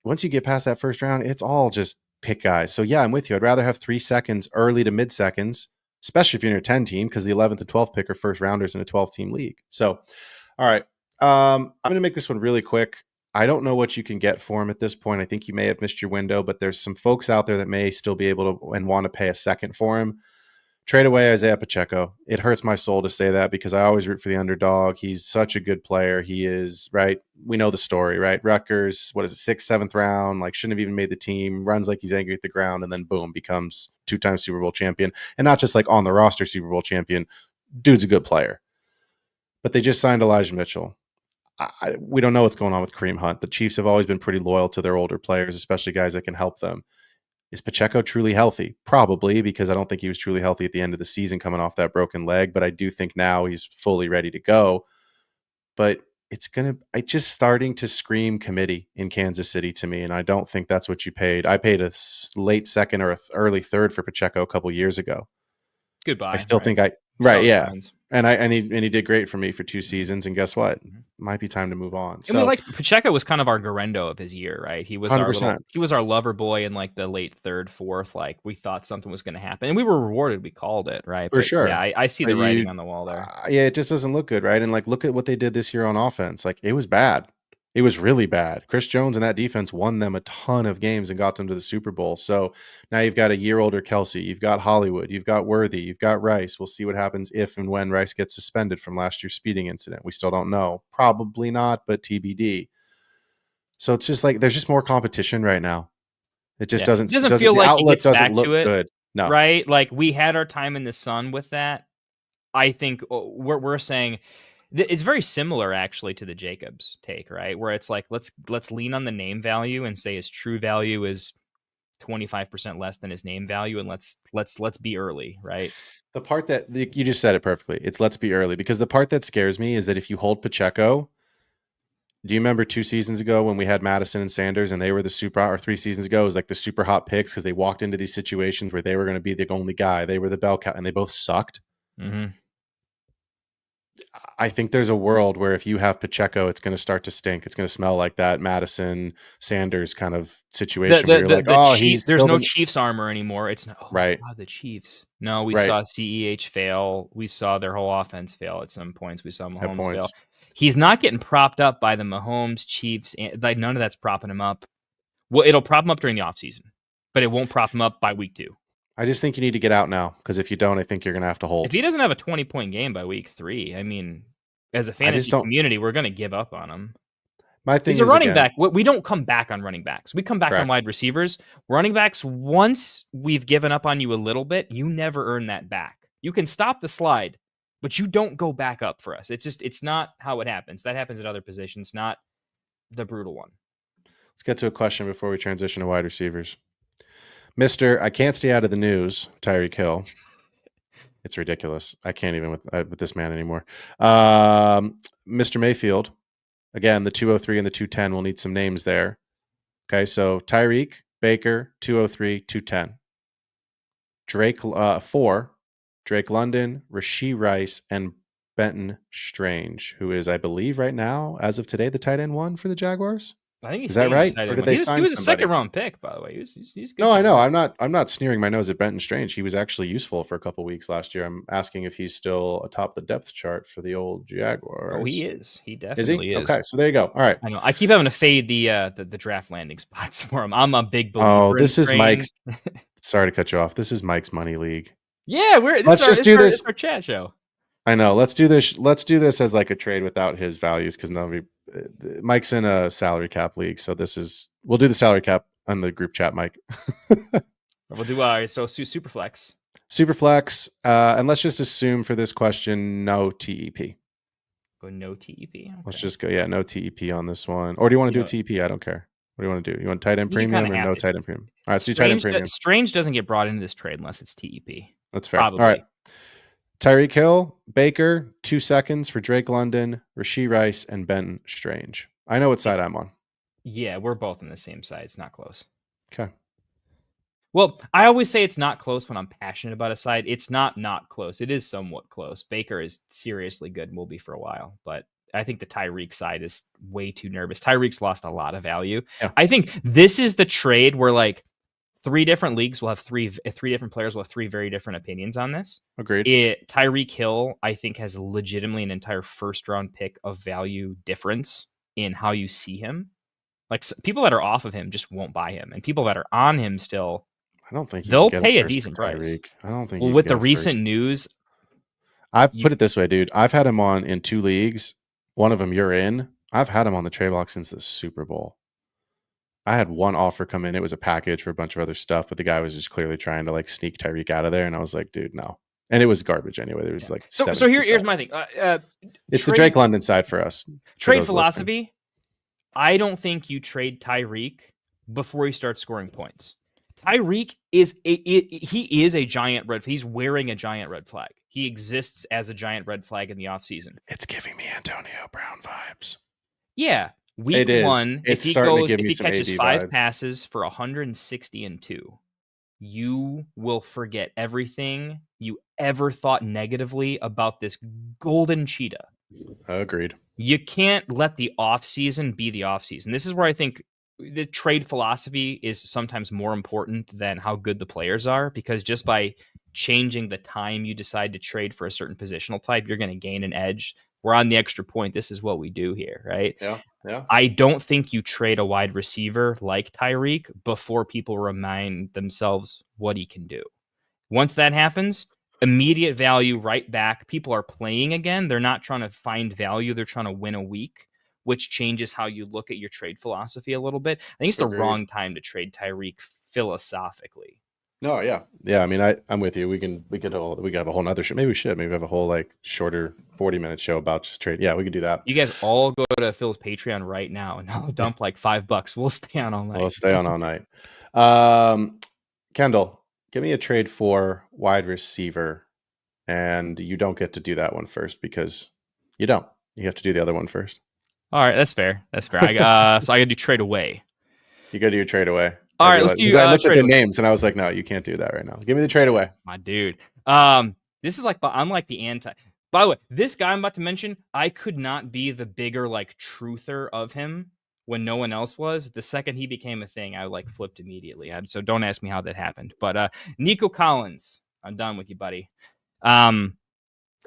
once you get past that first round, it's all just pick guys. So yeah, I'm with you. I'd rather have 3 seconds early to mid seconds, especially if you're in a 10 team, because the 11th and 12th pick are first rounders in a 12 team league. So, all right. I'm going to make this one really quick. I don't know what you can get for him at this point. I think you may have missed your window, but there's some folks out there that may still be able to and want to pay a second for him. Trade away Isaiah Pacheco. It hurts my soul to say that because I always root for the underdog. He's such a good player. He is, right? We know the story, right? Rutgers, what is it, 6th, 7th round, like shouldn't have even made the team, runs like he's angry at the ground, and then boom, becomes 2-time Super Bowl champion. And not just like on the roster Super Bowl champion. Dude's a good player. But they just signed Elijah Mitchell. We don't know what's going on with Kareem Hunt. The Chiefs have always been pretty loyal to their older players, especially guys that can help them. Is Pacheco truly healthy? Probably, because I don't think he was truly healthy at the end of the season coming off that broken leg, but I do think now he's fully ready to go. But it's just starting to scream committee in Kansas City to me, and I don't think that's what you paid. I paid a late second or early third for Pacheco a couple years ago. Goodbye. I still think And he did great for me for 2 seasons. And guess what? Might be time to move on. And Pacheco was kind of our Garendo of his year, right? He was 100%. he was our lover boy in like the late 3rd, 4th. Like we thought something was going to happen, and we were rewarded. We called it, right? For sure. Yeah, I see the writing on the wall there. Yeah, it just doesn't look good, right? And like, look at what they did this year on offense. Like, it was bad. It was really bad. Chris Jones and that defense won them a ton of games and got them to the Super Bowl. So now you've got a year older Kelsey, you've got Hollywood, you've got Worthy, you've got Rice. We'll see what happens if and when Rice gets suspended from last year's speeding incident. We still don't know. Probably not, but TBD. So it's just like there's just more competition right now. It just doesn't feel like outlook he gets doesn't back look to it, good. No. Right? Like we had our time in the sun with that. I think we're saying it's very similar actually to the Jacobs take, right? Where it's like let's lean on the name value and say his true value is 25% less than his name value, and let's be early, right? The part that you just said it perfectly. It's let's be early, because the part that scares me is that if you hold Pacheco, do you remember 2 seasons ago when we had Madison and Sanders and they were the super, or 3 seasons ago, it was like the super hot picks because they walked into these situations where they were going to be the only guy. They were the bell cow and they both sucked. Mm-hmm. I think there's a world where if you have Pacheco, it's going to start to stink. It's going to smell like that Madison Sanders kind of situation. Where you're like, Chiefs, there's no Chiefs armor anymore. It's not, right. God, the Chiefs. No, we saw CEH fail. We saw their whole offense fail at some points. We saw Mahomes fail. He's not getting propped up by the Mahomes Chiefs. Like none of that's propping him up. Well, it'll prop him up during the offseason, but it won't prop him up by week 2. I just think you need to get out now, because if you don't, I think you're going to have to hold. If he doesn't have a 20-point game by week 3, I mean, as a fantasy community, we're going to give up on him. My thing He's a running back. We don't come back on running backs. We come back on wide receivers. Running backs, once we've given up on you a little bit, you never earn that back. You can stop the slide, but you don't go back up for us. It's not how it happens. That happens at other positions, not the brutal one. Let's get to a question before we transition to wide receivers. Mr. I can't stay out of the news, Tyreek Hill. It's ridiculous. I can't even with this man anymore. Mr. Mayfield, again, the 203 and the 210, we'll need some names there. Okay, so Tyreek, Baker, 203, 210. Drake, 4, Drake London, Rashee Rice, and Benton Strange, who is, I believe, right now, as of today, the tight end 1 for the Jaguars. I think is that right? Or did they sign He was somebody? a 2nd-round pick, by the way. He's good. No, I know. I'm not sneering my nose at Benton Strange. He was actually useful for a couple weeks last year. I'm asking if he's still atop the depth chart for the old Jaguars. Oh, he is. He definitely is. Okay, so there you go. All right. I know. I keep having to fade the draft landing spots for him. I'm a big believer. Oh, this is Mike's. Sorry to cut you off. This is Mike's money league. Yeah, let's just do this. It's our chat show. I know. Let's do this. Let's do this as like a trade without his values, because Mike's in a salary cap league, so we'll do the salary cap on the group chat, Mike. We'll do so super flex, and let's just assume for this question no TEP. Go no TEP. Okay. Let's just go no TEP on this one, or do you want to do a TEP? I don't care. What do you want to do? You want tight end premium or no tight end premium? All right, so tight end premium. Strange doesn't get brought into this trade unless it's TEP. That's fair. Probably. All right. Tyreek Hill, Baker, 2 seconds for Drake London, Rashee Rice, and Ben Strange. I know what side I'm on. Yeah, we're both on the same side. It's not close. Okay. Well, I always say it's not close when I'm passionate about a side. It's not close. It is somewhat close. Baker is seriously good and will be for a while. But I think the Tyreek side is way too nervous. Tyreek's lost a lot of value. Yeah. I think this is the trade where like 3 different leagues will have 3 different players will have 3 very different opinions on this. Agreed. Tyreek Hill, I think, has legitimately an entire first-round pick of value difference in how you see him. Like people that are off of him just won't buy him, and people that are on him still I don't think They'll you can get pay a first decent for price. Tyreek. I don't think Well, you with can the get a recent first. news, I've put it this way, dude. I've had him on in 2 leagues. One of them you're in. I've had him on the trade block since the Super Bowl. I had one offer come in. It was a package for a bunch of other stuff, but the guy was just clearly trying to like sneak Tyreek out of there. And I was like, dude, no. And it was garbage anyway. There was like so 17 here's stuff. my thing. It's the Drake London side for us. Trade philosophy. I don't think you trade Tyreek before he starts scoring points. Tyreek he is a giant red. He's wearing a giant red flag. He exists as a giant red flag in the offseason. It's giving me Antonio Brown vibes. Yeah. Week It is. one, It's if he starting to goes, give if me he some catches AD 5 vibe. passes for 160-2, you will forget everything you ever thought negatively about this golden cheetah. Agreed. You can't let the offseason be the offseason. This is where I think the trade philosophy is sometimes more important than how good the players are, because just by changing the time you decide to trade for a certain positional type, you're going to gain an edge. We're on the extra point. This is what we do here, right? Yeah. I don't think you trade a wide receiver like Tyreek before people remind themselves what he can do. Once that happens, immediate value right back. People are playing again. They're not trying to find value. They're trying to win a week, which changes how you look at your trade philosophy a little bit. I think it's the wrong time to trade Tyreek philosophically. No, yeah. I mean, I'm with you. We could have a whole nother show. Maybe we should. Maybe have a whole like shorter 40-minute show about just trade. Yeah, we could do that. You guys all go to Phil's Patreon right now and I'll dump like $5. We'll stay on all night. We'll stay on all night. Kendall, give me a trade for wide receiver, and you don't get to do that one first because you don't. You have to do the other one first. All right, that's fair. So I got to do trade away. You got to do your trade away. All right, let's do. I looked at the away. names and I was like, no, you can't do that right now. Give me the trade away, my dude. This is like I'm like the anti. By the way, this guy I'm about to mention, I could not be the bigger like truther of him when no one else was. The second he became a thing, I like flipped immediately. So don't ask me how that happened. But Nico Collins, I'm done with you, buddy. I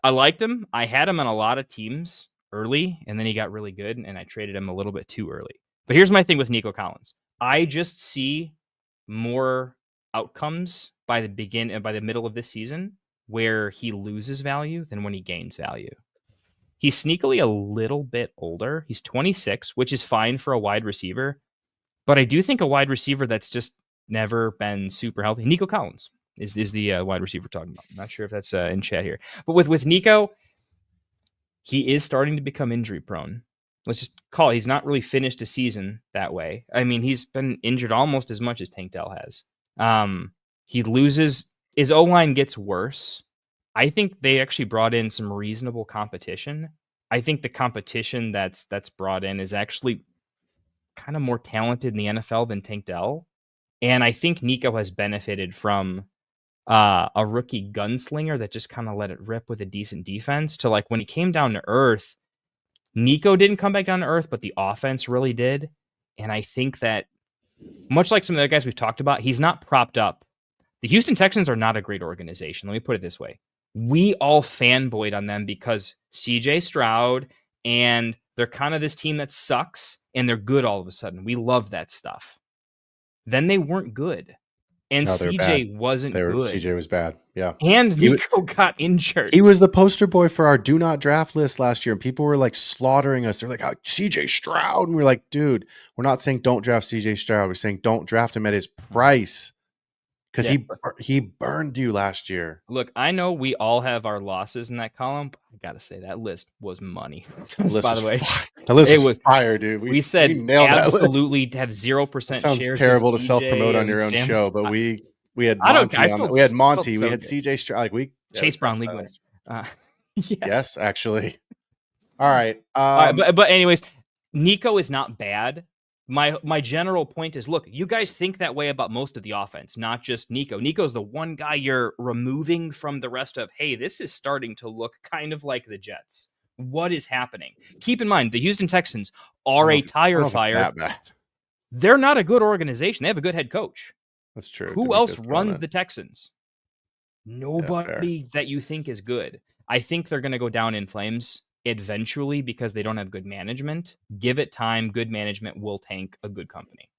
liked him. I had him on a lot of teams early, and then he got really good, and I traded him a little bit too early. But here's my thing with Nico Collins. I just see more outcomes by the middle of this season where he loses value than when he gains value. He's sneakily a little bit older. He's 26, which is fine for a wide receiver. But I do think a wide receiver that's just never been super healthy. Nico Collins is the wide receiver we're talking about. I'm not sure if that's in chat here. But with Nico, he is starting to become injury prone. Let's just call it. He's not really finished a season that way. I mean, he's been injured almost as much as Tank Dell has. He loses. His O-line gets worse. I think they actually brought in some reasonable competition. I think the competition that's brought in is actually kind of more talented in the NFL than Tank Dell. And I think Nico has benefited from a rookie gunslinger that just kind of let it rip with a decent defense to like when he came down to earth, Nico didn't come back down to earth, but the offense really did. And I think that much like some of the other guys we've talked about, he's not propped up. The Houston Texans are not a great organization. Let me put it this way. We all fanboyed on them because CJ Stroud and they're kind of this team that sucks and they're good all of a sudden. We love that stuff. Then they weren't good. And no, CJ wasn't good. CJ was bad. Yeah. And Nico got injured. He was the poster boy for our do not draft list last year. And people were like slaughtering us. They're like, oh, CJ Stroud. And we're like, dude, we're not saying don't draft CJ Stroud. We're saying don't draft him at his price. Because he burned you last year. Look, I know we all have our losses in that column. But I got to say, that list was money. By the way, that list was fire, dude. We said absolutely have 0% sounds shares. terrible to self-promote on your own show, but we had Monty. We had Monty. We had CJ Stroud. Chase Brown league winner. Yes, actually. All right. But anyways, Nico is not bad. My general point is, look, you guys think that way about most of the offense, not just Nico. Nico's the one guy you're removing from the rest of, hey, this is starting to look kind of like the Jets. What is happening? Keep in mind, the Houston Texans are a tire fire. They're not a good organization. They have a good head coach. That's true. Who else runs the Texans? Nobody that you think is good. I think they're going to go down in flames eventually because they don't have good management. Give it time. Good management will tank a good company.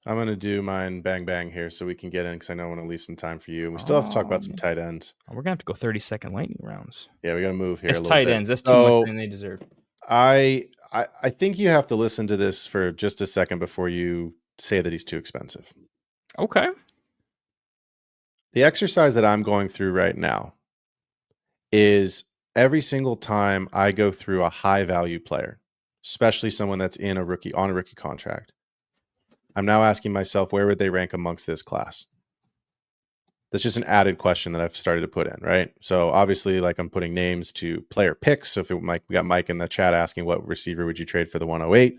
I'm going to do mine bang bang here so we can get in because I know I want to leave some time for you. And we still have to talk about some tight ends. We're going to have to go 30-second lightning rounds. Yeah, we got to move here It's a little tight bit. ends. That's too much than they deserve. I think you have to listen to this for just a second before you say that he's too expensive. Okay. The exercise that I'm going through right now is every single time I go through a high value player, especially someone that's on a rookie contract, I'm now asking myself, where would they rank amongst this class? That's just an added question that I've started to put in, right? So obviously, like, I'm putting names to player picks. So we got Mike in the chat asking what receiver would you trade for the 108?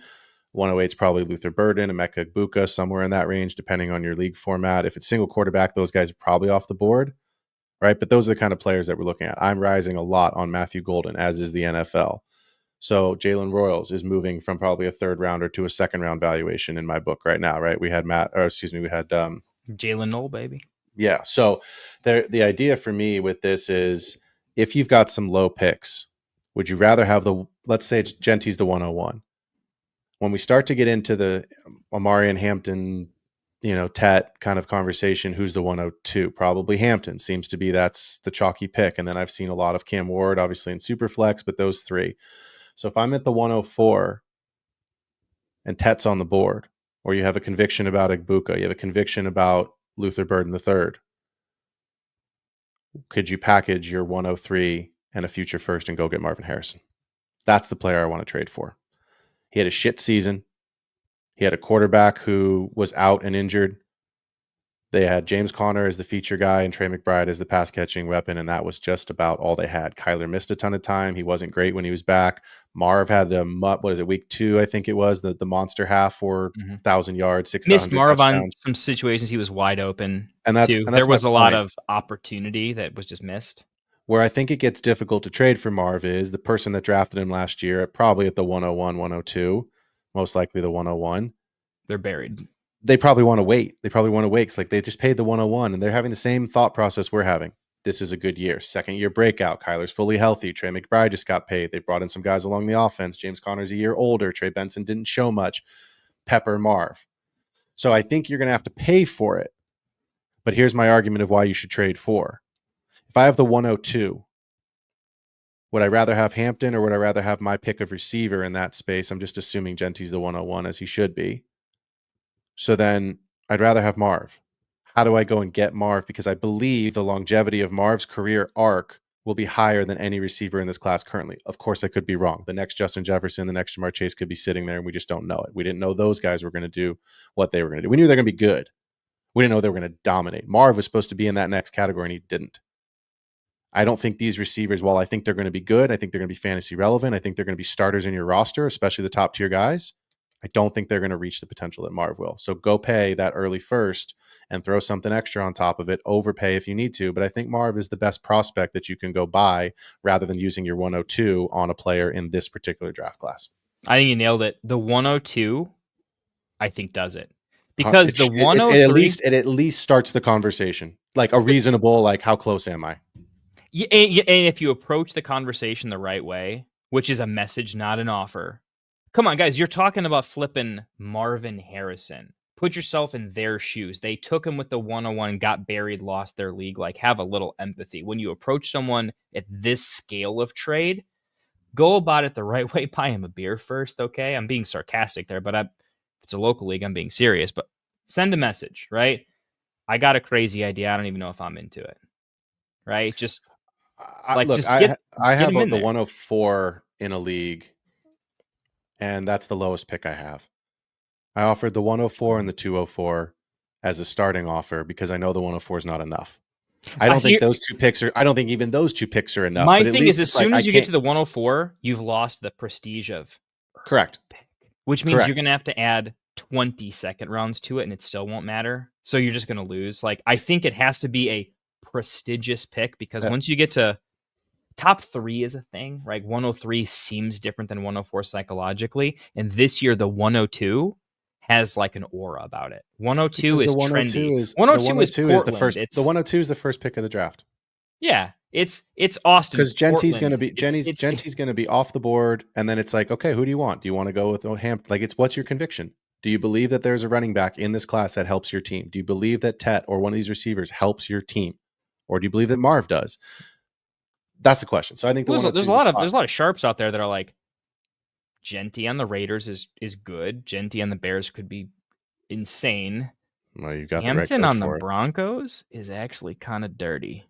108 is probably Luther Burden, Emeka Egbuka, somewhere in that range, depending on your league format. If it's single quarterback, those guys are probably off the board, right? But those are the kind of players that we're looking at. I'm rising a lot on Matthew Golden, as is the NFL. So Jalen Royals is moving from probably a third rounder to a second round valuation in my book right now, right? We had Jalen Knoll, baby. Yeah. So the idea for me with this is, if you've got some low picks, would you rather have let's say it's Genty's the 101. When we start to get into the Amari and Hampton, Tet kind of conversation, who's the 102? Probably Hampton. Seems to be that's the chalky pick. And then I've seen a lot of Cam Ward, obviously in Superflex, but those three. So if I'm at the 104 and Tet's on the board, or you have a conviction about Egbuka, you have a conviction about Luther Burden III, could you package your 103 and a future first and go get Marvin Harrison? That's the player I want to trade for. He had a shit season. He had a quarterback who was out and injured. They had James Conner as the feature guy and Trey McBride as the pass catching weapon, and that was just about all they had. Kyler missed a ton of time. He wasn't great when he was back. Marv had week 2, I think it was, the monster half for 1,000 yards, 6,000 missed Marv touchdowns. on some situations he was wide open, and that's there was a lot of opportunity that was just missed. Where I think it gets difficult to trade for Marv is the person that drafted him last year, probably at the 101, 102, most likely the 101. They're buried. They probably want to wait. Because they just paid the 101, and they're having the same thought process we're having. This is a good year. Second year breakout. Kyler's fully healthy. Trey McBride just got paid. They brought in some guys along the offense. James Conner's a year older. Trey Benson didn't show much. Pepper Marv. So I think you're going to have to pay for it. But here's my argument of why you should trade for. If I have the 102, would I rather have Hampton or would I rather have my pick of receiver in that space? I'm just assuming Genty's the 101, as he should be. So then I'd rather have Marv. How do I go and get Marv? Because I believe the longevity of Marv's career arc will be higher than any receiver in this class currently. Of course, I could be wrong. The next Justin Jefferson, the next Jamar Chase could be sitting there, and we just don't know it. We didn't know those guys were going to do what they were going to do. We knew they were going to be good. We didn't know they were going to dominate. Marv was supposed to be in that next category, and he didn't. I don't think these receivers, while I think they're going to be good, I think they're going to be fantasy relevant, I think they're going to be starters in your roster, especially the top tier guys, I don't think they're going to reach the potential that Marv will. So go pay that early first and throw something extra on top of it, overpay if you need to. But I think Marv is the best prospect that you can go buy rather than using your 102 on a player in this particular draft class. I think you nailed it. The 102, I think, does it. Because the 103... It at least starts the conversation. Like a reasonable, like, how close am I? Yeah, and if you approach the conversation the right way, which is a message, not an offer. Come on, guys, you're talking about flipping Marvin Harrison. Put yourself in their shoes. They took him with the 101, got buried, lost their league. Like, have a little empathy. When you approach someone at this scale of trade, go about it the right way. Buy him a beer first, okay? I'm being sarcastic there, but if it's a local league, I'm being serious. But send a message, right? I got a crazy idea. I don't even know if I'm into it, right? Just I have the 104 in a league, and that's the lowest pick I have. I offered the 104 and the 204 as a starting offer because I know the 104 is not enough. I don't think those two picks are. I don't think even those two picks are enough. My thing is, as soon as you get to the 104, you've lost the prestige of correct pick, which means you're going to have to add 20 second rounds to it, and it still won't matter. So you're just going to lose. Like, I think it has to be a prestigious pick because once you get to top 3 is a thing, right? 103 seems different than 104 psychologically, and this year the 102 has like an aura about it. 102 is trendy. 102 is Portland. The 102 is the first pick of the draft. Yeah, it's Austin because Genty's going to be Genty's going to be off the board, and then it's like, okay, who do you want? Do you want to go with Hampton? Like, it's what's your conviction? Do you believe that there's a running back in this class that helps your team? Do you believe that Tet or one of these receivers helps your team? Or do you believe that Marv does? That's the question. So I think there's a lot of sharps out there that are like, Genty on the Raiders is good. Genty on the Bears could be insane. Well, you got Hampton the right coach on the for it. Broncos is actually kind of dirty.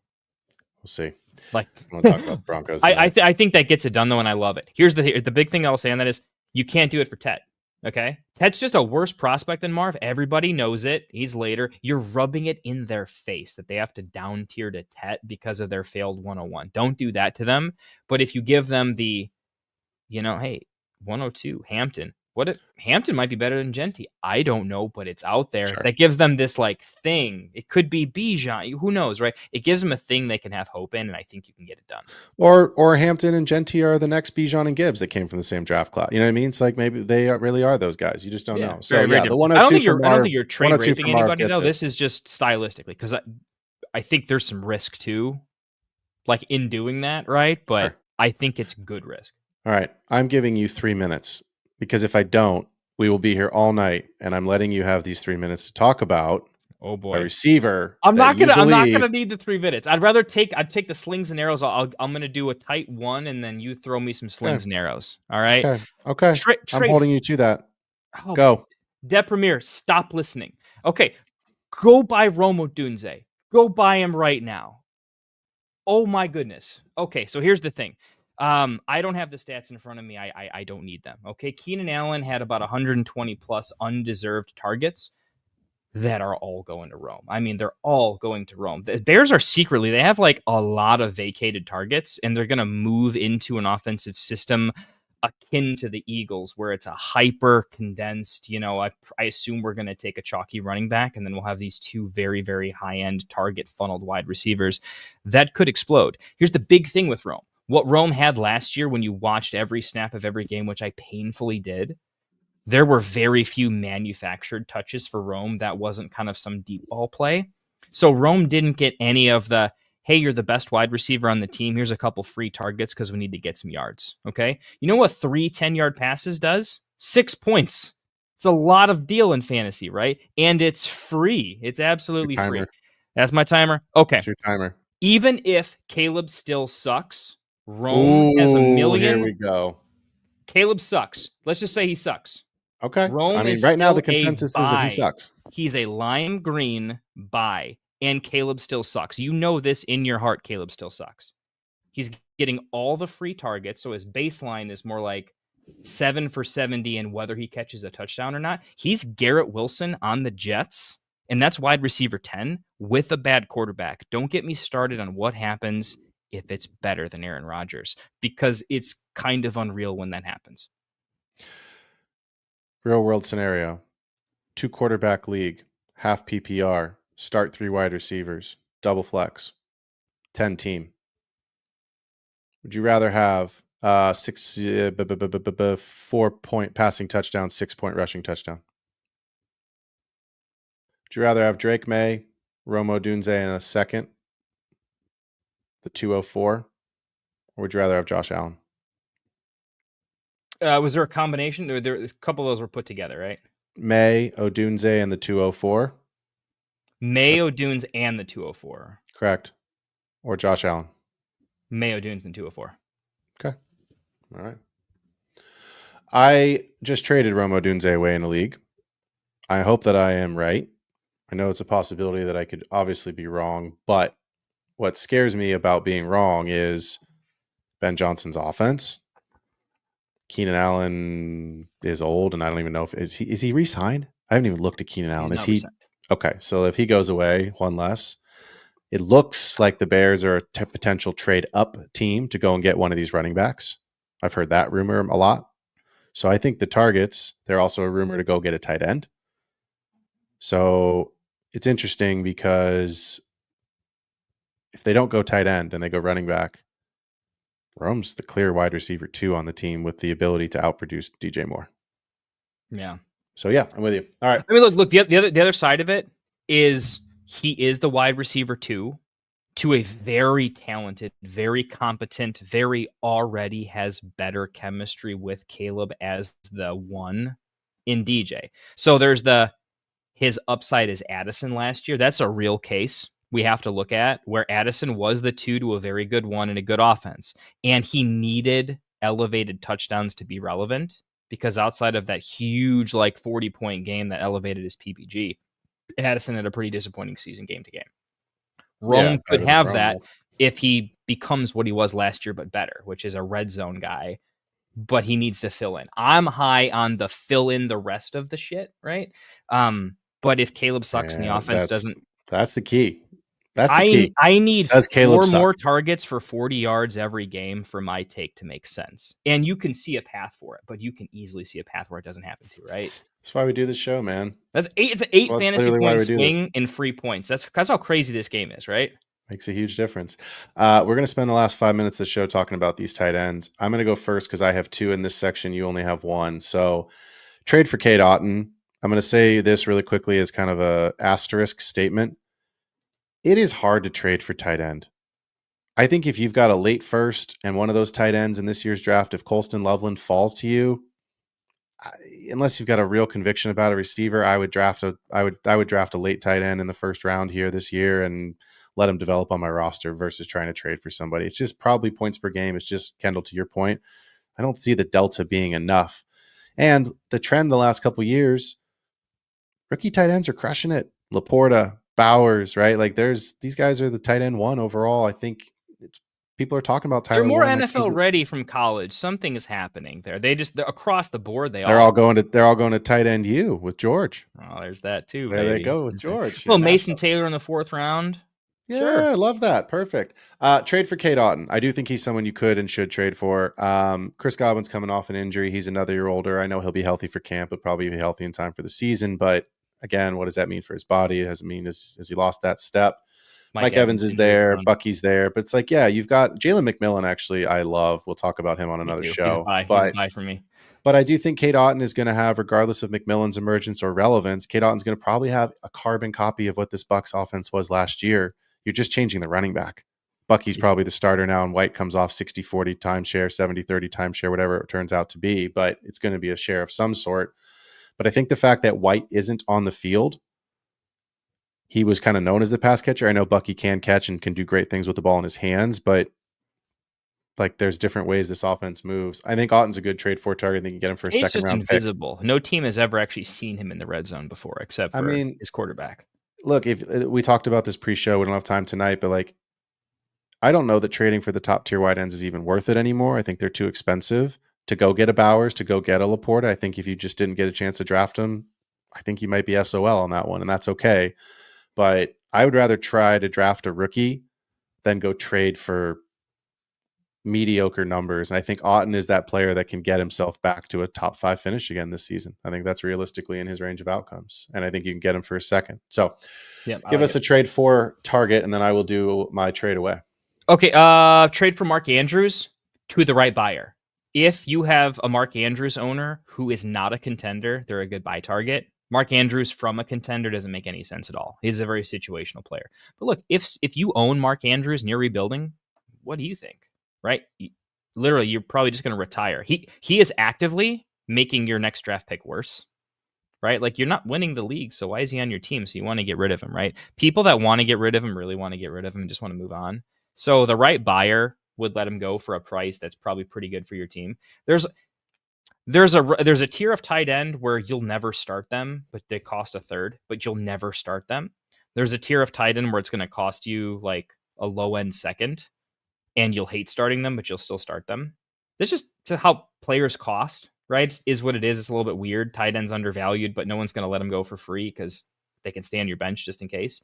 We'll see. Like, I'm gonna talk about the Broncos. I think that gets it done though, and I love it. Here's the big thing I'll say on that is you can't do it for Tet. Okay, Tet's just a worse prospect than Marv. Everybody knows it. He's later. You're rubbing it in their face that they have to down tier to Tet because of their failed 101. Don't do that to them. But if you give them the, hey, 102 Hampton. Hampton might be better than Genty. I don't know, but it's out there. Sure. That gives them this like thing. It could be Bijan. Who knows, right? It gives them a thing they can have hope in, and I think you can get it done. Or Hampton and Genty are the next Bijan and Gibbs that came from the same draft class. You know what I mean? It's like maybe they really are those guys. You just don't know. So very, very the different. 102 I don't think you're trade raping anybody though. It. This is just stylistically because I think there's some risk too, like in doing that, right? But Sure. I think it's good risk. All right, I'm giving you 3 minutes because if I don't, we will be here all night, and I'm letting you have these 3 minutes to talk about. Oh boy, a receiver. I'm not gonna need the 3 minutes. I'd take the slings and arrows. I'm gonna do a tight one, and then you throw me some slings and arrows. All right. Okay. I'm holding you to that. Oh, go. Depremier, stop listening. Okay, go buy Rome Odunze. Go buy him right now. Oh my goodness. Okay, so here's the thing. I don't have the stats in front of me. I don't need them. Okay, Keenan Allen had about 120 plus undeserved targets that are all going to Rome. I mean, they're all going to Rome. The Bears are secretly, they have like a lot of vacated targets, and they're going to move into an offensive system akin to the Eagles, where it's a hyper condensed, I assume we're going to take a chalky running back, and then we'll have these two very, very high end target funneled wide receivers that could explode. Here's the big thing with Rome. What Rome had last year when you watched every snap of every game, which I painfully did, there were very few manufactured touches for Rome. That wasn't kind of some deep ball play. So Rome didn't get any of the, hey, you're the best wide receiver on the team. Here's a couple free targets because we need to get some yards. Okay. You know what 3 10-yard passes does? 6 points. It's a lot of deal in fantasy, right? And it's free. It's absolutely free. That's my timer. Okay. That's your timer. Even if Caleb still sucks, Rome has a million. Here we go. Caleb sucks. Let's just say he sucks. Okay. Rome is right now the still consensus a is that buy. he sucks. He's a lime green buy, and Caleb still sucks. You know this in your heart. Caleb still sucks. He's getting all the free targets, so his baseline is more like 7 for 70, and whether he catches a touchdown or not. He's Garrett Wilson on the Jets, and that's wide receiver 10 with a bad quarterback. Don't get me started on what happens if it's better than Aaron Rodgers, because it's kind of unreal when that happens. Real world scenario. 2 quarterback league, half PPR, start 3 wide receivers, double flex, 10 team. Would you rather have 4-point passing touchdown, 6-point rushing touchdown? Would you rather have Drake May, Rome Odunze in a second, the 204, or would you rather have Josh Allen? Was there a combination? There a couple of those were put together, right? May, Odunze, and the 204. May, Odunze, and the 204. Correct. Or Josh Allen. May, Odunze, and 204. Okay. All right. I just traded Rome Odunze away in the league. I hope that I am right. I know it's a possibility that I could obviously be wrong, but what scares me about being wrong is Ben Johnson's offense. Keenan Allen is old, and I don't even know if is he re-signed? I haven't even looked at Keenan Allen. Is he re-signed. Okay? So if he goes away, one less. It looks like the Bears are a potential trade up team to go and get one of these running backs. I've heard that rumor a lot. So I think the targets, they're also a rumor to go get a tight end. So it's interesting because if they don't go tight end and they go running back, Rome's the clear wide receiver 2 on the team with the ability to outproduce DJ Moore. Yeah. So yeah, I'm with you. All right. I mean, look. The other side of it is he is the wide receiver 2 to a very talented, very competent, very already has better chemistry with Caleb as the 1 in DJ. So there's his upside is Addison last year. That's a real case we have to look at, where Addison was the 2 to a very good 1 and a good offense. And he needed elevated touchdowns to be relevant, because outside of that huge 40-point game that elevated his PPG, Addison had a pretty disappointing season game to game. Rome could have that if he becomes what he was last year, but better, which is a red zone guy, but he needs to fill in. I'm high on the fill in the rest of the shit, right? But if Caleb sucks and the offense doesn't... That's the key. That's the key. I need Does Caleb 4 more suck? targets for 40 yards every game for my take to make sense. And you can see a path for it, but you can easily see a path where it doesn't happen to, right? That's why we do this show, man. It's an 8 Well, fantasy literally why point we do swing in free points. That's how crazy this game is, right? Makes a huge difference. We're going to spend the last 5 minutes of the show talking about these tight ends. I'm going to go first because I have 2 in this section. You only have 1. So trade for Cade Otton. I'm going to say this really quickly as kind of a asterisk statement. It is hard to trade for tight end. I think if you've got a late first and one of those tight ends in this year's draft, if Colston Loveland falls to you, unless you've got a real conviction about a receiver, I would draft a late tight end in the first round here this year and let him develop on my roster versus trying to trade for somebody. It's just probably points per game. It's just, Kendall, to your point, I don't see the delta being enough. And the trend the last couple of years, rookie tight ends are crushing it. Laporta, Bowers, right? These guys are the tight end 1 overall. I think people are talking about Tyler. They're more Warren, NFL ready from college. Something is happening there. They're across the board. They're all going to tight end U with George. Oh, there's that too. There they go with George. Well, Mason Taylor in the 4th round. Yeah, sure. I love that. Perfect. Trade for Cade Otton. I do think he's someone you could and should trade for. Chris Godwin's coming off an injury. He's another year older. I know he'll be healthy for camp, but probably be healthy in time for the season. But again, what does that mean for his body? It doesn't mean has he lost that step. Mike Evans is there. Bucky's there. But it's you've got Jalen McMillan, actually, I love. We'll talk about him on another show. He's a buy for me. But I do think Cade Otton is going to have, regardless of McMillan's emergence or relevance, Cade Otton's going to probably have a carbon copy of what this Bucs offense was last year. You're just changing the running back. Bucky's probably the starter now, and White comes off 60-40 timeshare, 70-30 timeshare, whatever it turns out to be. But it's going to be a share of some sort. But I think the fact that White isn't on the field, he was kind of known as the pass catcher. I know Bucky can catch and can do great things with the ball in his hands, but there's different ways this offense moves. I think Otton's a good trade for target. I think you get him for a second round pick. He's invisible. No team has ever actually seen him in the red zone before, except for his quarterback. Look, if we talked about this pre-show, we don't have time tonight, but I don't know that trading for the top tier wide ends is even worth it anymore. I think they're too expensive to go get a Bowers, to go get a Laporta. I think if you just didn't get a chance to draft him, I think you might be SOL on that one, and that's okay. But I would rather try to draft a rookie than go trade for mediocre numbers. And I think Otton is that player that can get himself back to a top 5 finish again this season. I think that's realistically in his range of outcomes. And I think you can get him for a second. So give us a trade for target, and then I will do my trade away. Okay. Trade for Mark Andrews to the right buyer. If you have a Mark Andrews owner who is not a contender, they're a good buy target. Mark Andrews from a contender doesn't make any sense at all. He's a very situational player. But look, if you own Mark Andrews and you're rebuilding, what do you think? Right? Literally, you're probably just going to retire. He is actively making your next draft pick worse. Right? You're not winning the league, so why is he on your team? So you want to get rid of him, right? People that want to get rid of him really want to get rid of him and just want to move on. So the right buyer would let him go for a price that's probably pretty good for your team. There's a tier of tight end where you'll never start them, but they cost a third, but you'll never start them. There's a tier of tight end where it's going to cost you a low end second, and you'll hate starting them, but you'll still start them. That's just how players cost, right? Is what it is. It's a little bit weird. Tight end's undervalued, but no one's going to let them go for free because they can stay on your bench just in case.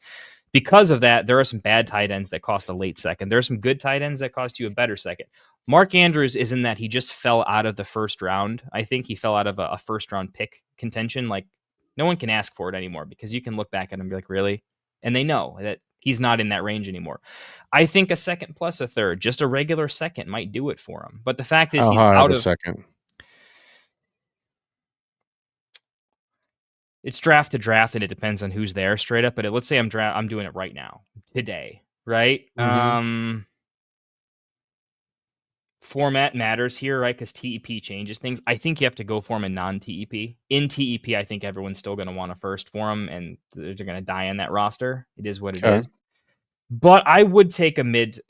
Because of that, there are some bad tight ends that cost a late second. There are some good tight ends that cost you a better second. Mark Andrews is in that he just fell out of the first round. I think he fell out of a first round pick contention. No one can ask for it anymore because you can look back at him and be like, really? And they know that he's not in that range anymore. I think a second plus a third, just a regular second, might do it for him. But the fact is, he's out of second. It's draft to draft, and it depends on who's there straight up. But let's say I'm doing it right now, today, right? Mm-hmm. format matters here, right? Because TEP changes things. I think you have to go for him in non-TEP. In TEP, I think everyone's still going to want a first for him, and they're going to die on that roster. It is what it is. But I would take a mid.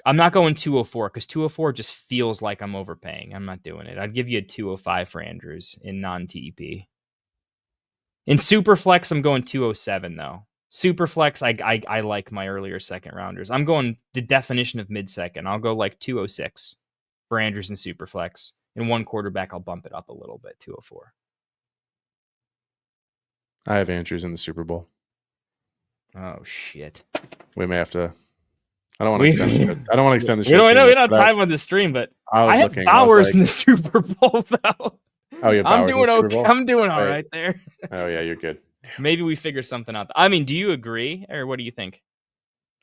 I'm not going 204 because 204 just feels like I'm overpaying. I'm not doing it. I'd give you a 205 for Andrews in non-TEP. In Superflex, I'm going 207 though. Superflex, I like my earlier second rounders. I'm going the definition of mid-second. I'll go like 206 for Andrews and Superflex. In one quarterback, I'll bump it up a little bit, 204. I have Andrews in the Super Bowl. Oh shit. We may have to. I don't want to extend the show. I don't want to extend the show. We don't have time on the stream, but I have Bowers in the Super Bowl though. Oh, you have Bowers in the Super Bowl? I'm doing all right there. Oh yeah, you're good. Maybe we figure something out. I mean, do you agree, or what do you think?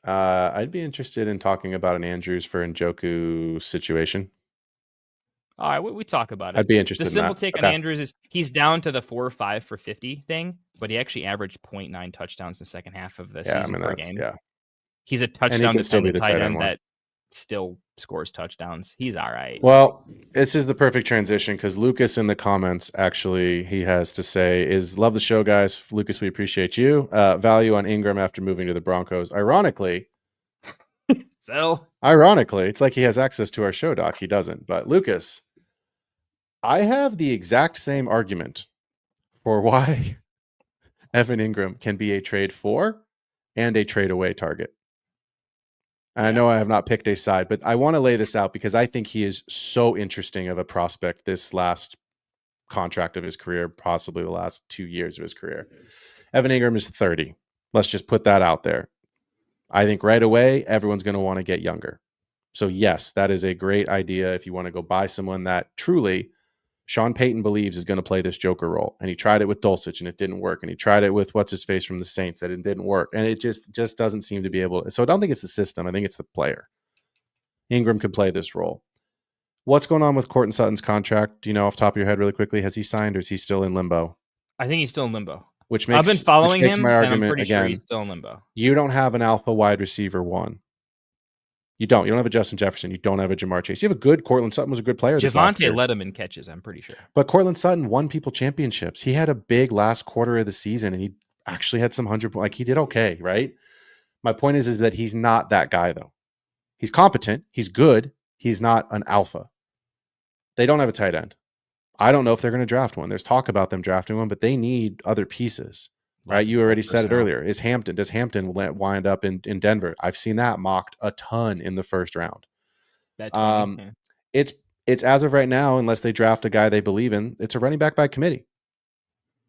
I'd be interested in talking about an Andrews for Njoku situation. All right, we talk about it. I'd be interested. The simple take on Andrews is he's down to the 4 or 5 for 50 thing, but he actually averaged 0.9 touchdowns in the second half of the season per game. Yeah, he's a touchdown dependent tight end that still scores touchdowns. He's all right. Well, this is the perfect transition because Lucas in the comments actually he has to say is love the show, guys. Lucas, we appreciate you. Value on Ingram after moving to the Broncos. Ironically, it's like he has access to our show doc. He doesn't. But Lucas, I have the exact same argument for why Evan Ingram can be a trade for and a trade away target. And I know I have not picked a side, but I want to lay this out because I think he is so interesting of a prospect this last contract of his career, possibly the last 2 years of his career. Evan Ingram is 30. Let's just put that out there. I think right away, everyone's going to want to get younger. So yes, that is a great idea if you want to go buy someone that truly Sean Payton believes is going to play this Joker role. And he tried it with Dulcich and it didn't work. And he tried it with what's-his-face from the Saints that it didn't work. And it just doesn't seem to be able to. So I don't think it's the system. I think it's the player. Ingram could play this role. What's going on with Courtland Sutton's contract? Do you know off the top of your head really quickly? Has he signed or is he still in limbo? I think he's still in limbo. I've been following him, my argument, and I'm pretty again, sure he's still in limbo. You don't have an alpha wide receiver one. You don't have a Justin Jefferson. You don't have a Jamar Chase. You have a good Courtland Sutton was a good player. Javonte led him in catches, I'm pretty sure. But Courtland Sutton won people championships. He had a big last quarter of the season, and he actually had some 100. Like he did okay, right? My point is that he's not that guy though. He's competent. He's good. He's not an alpha. They don't have a tight end. I don't know if they're going to draft one. There's talk about them drafting one, but they need other pieces. Right, you already said it earlier. Does Hampton wind up in Denver? I've seen that mocked a ton in the first round. It's as of right now, unless they draft a guy they believe in, it's a running back by committee.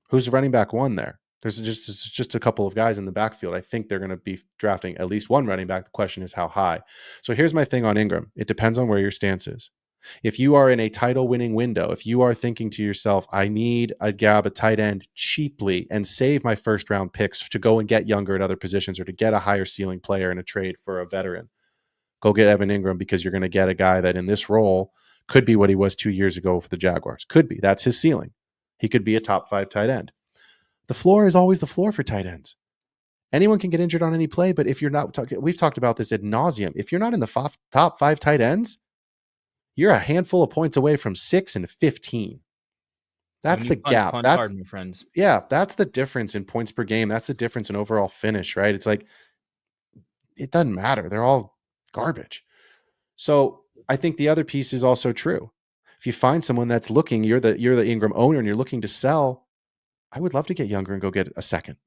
Who's the running back one there? There's just a couple of guys in the backfield. I think they're going to be drafting at least one running back. The question is how high. So here's my thing on Ingram. It depends on where your stance is. If you are in a title-winning window, if you are thinking to yourself, I need a tight end cheaply and save my first-round picks to go and get younger at other positions or to get a higher ceiling player in a trade for a veteran, go get Evan Ingram because you're going to get a guy that in this role could be what he was 2 years ago for the Jaguars. Could be. That's his ceiling. He could be a top 5 tight end. The floor is always the floor for tight ends. Anyone can get injured on any play, but if you're not we've talked about this ad nauseum. If you're not in the top 5 tight ends, you're a handful of points away from 6 and 15. That's the gap. That's hard, my friends. Yeah, that's the difference in points per game. That's the difference in overall finish, right? It's like it doesn't matter. They're all garbage. So I think the other piece is also true. If you find someone that's looking, you're the Ingram owner and you're looking to sell, I would love to get younger and go get a second,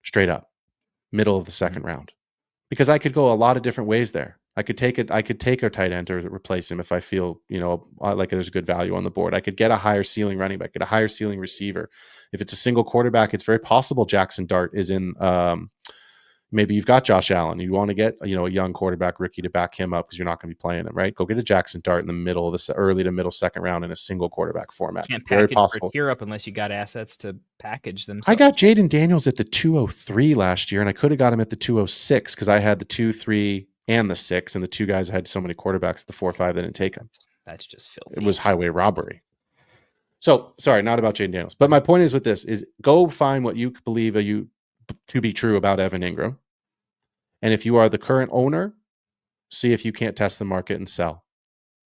straight up, middle of the second round, because I could go a lot of different ways there. I could take a tight end to replace him if I feel, like there's a good value on the board. I could get a higher ceiling running back, get a higher ceiling receiver. If it's a single quarterback, it's very possible Jackson Dart is in. Maybe you've got Josh Allen. You want to get a young quarterback rookie to back him up because you're not going to be playing him, right? Go get a Jackson Dart in the middle of the early to middle second round in a single quarterback format. Can't package very possible. For a tier up unless you got assets to package them. I got Jaden Daniels at the 203 last year, and I could have got him at the 206 because I had the 2-3 and the 6, and the two guys had so many quarterbacks at the 4-5 that didn't take him. That's just filthy. It was highway robbery. So sorry, not about Jaden Daniels, but my point is with this is go find what you believe to be true about Evan Ingram. And if you are the current owner see if you can't test the market and sell.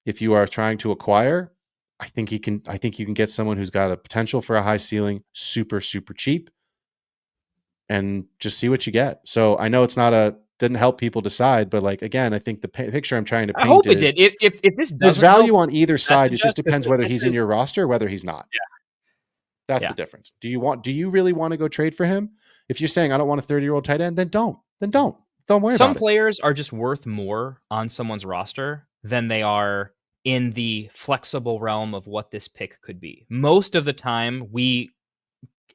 If you are trying to acquire, I think you can get someone who's got a potential for a high ceiling, super, super cheap, and just see what you get. So I know didn't help people decide, but like, again, I think the picture I'm trying to paint I hope is, it did. If this there's doesn't value help, on either side. It just depends whether he's in is- your roster or whether he's not. Yeah. That's the difference. Do you really want to go trade for him? If you're saying I don't want a 30-year-old tight end, then don't worry about it. Some players are just worth more on someone's roster than they are in the flexible realm of what this pick could be. Most of the time, we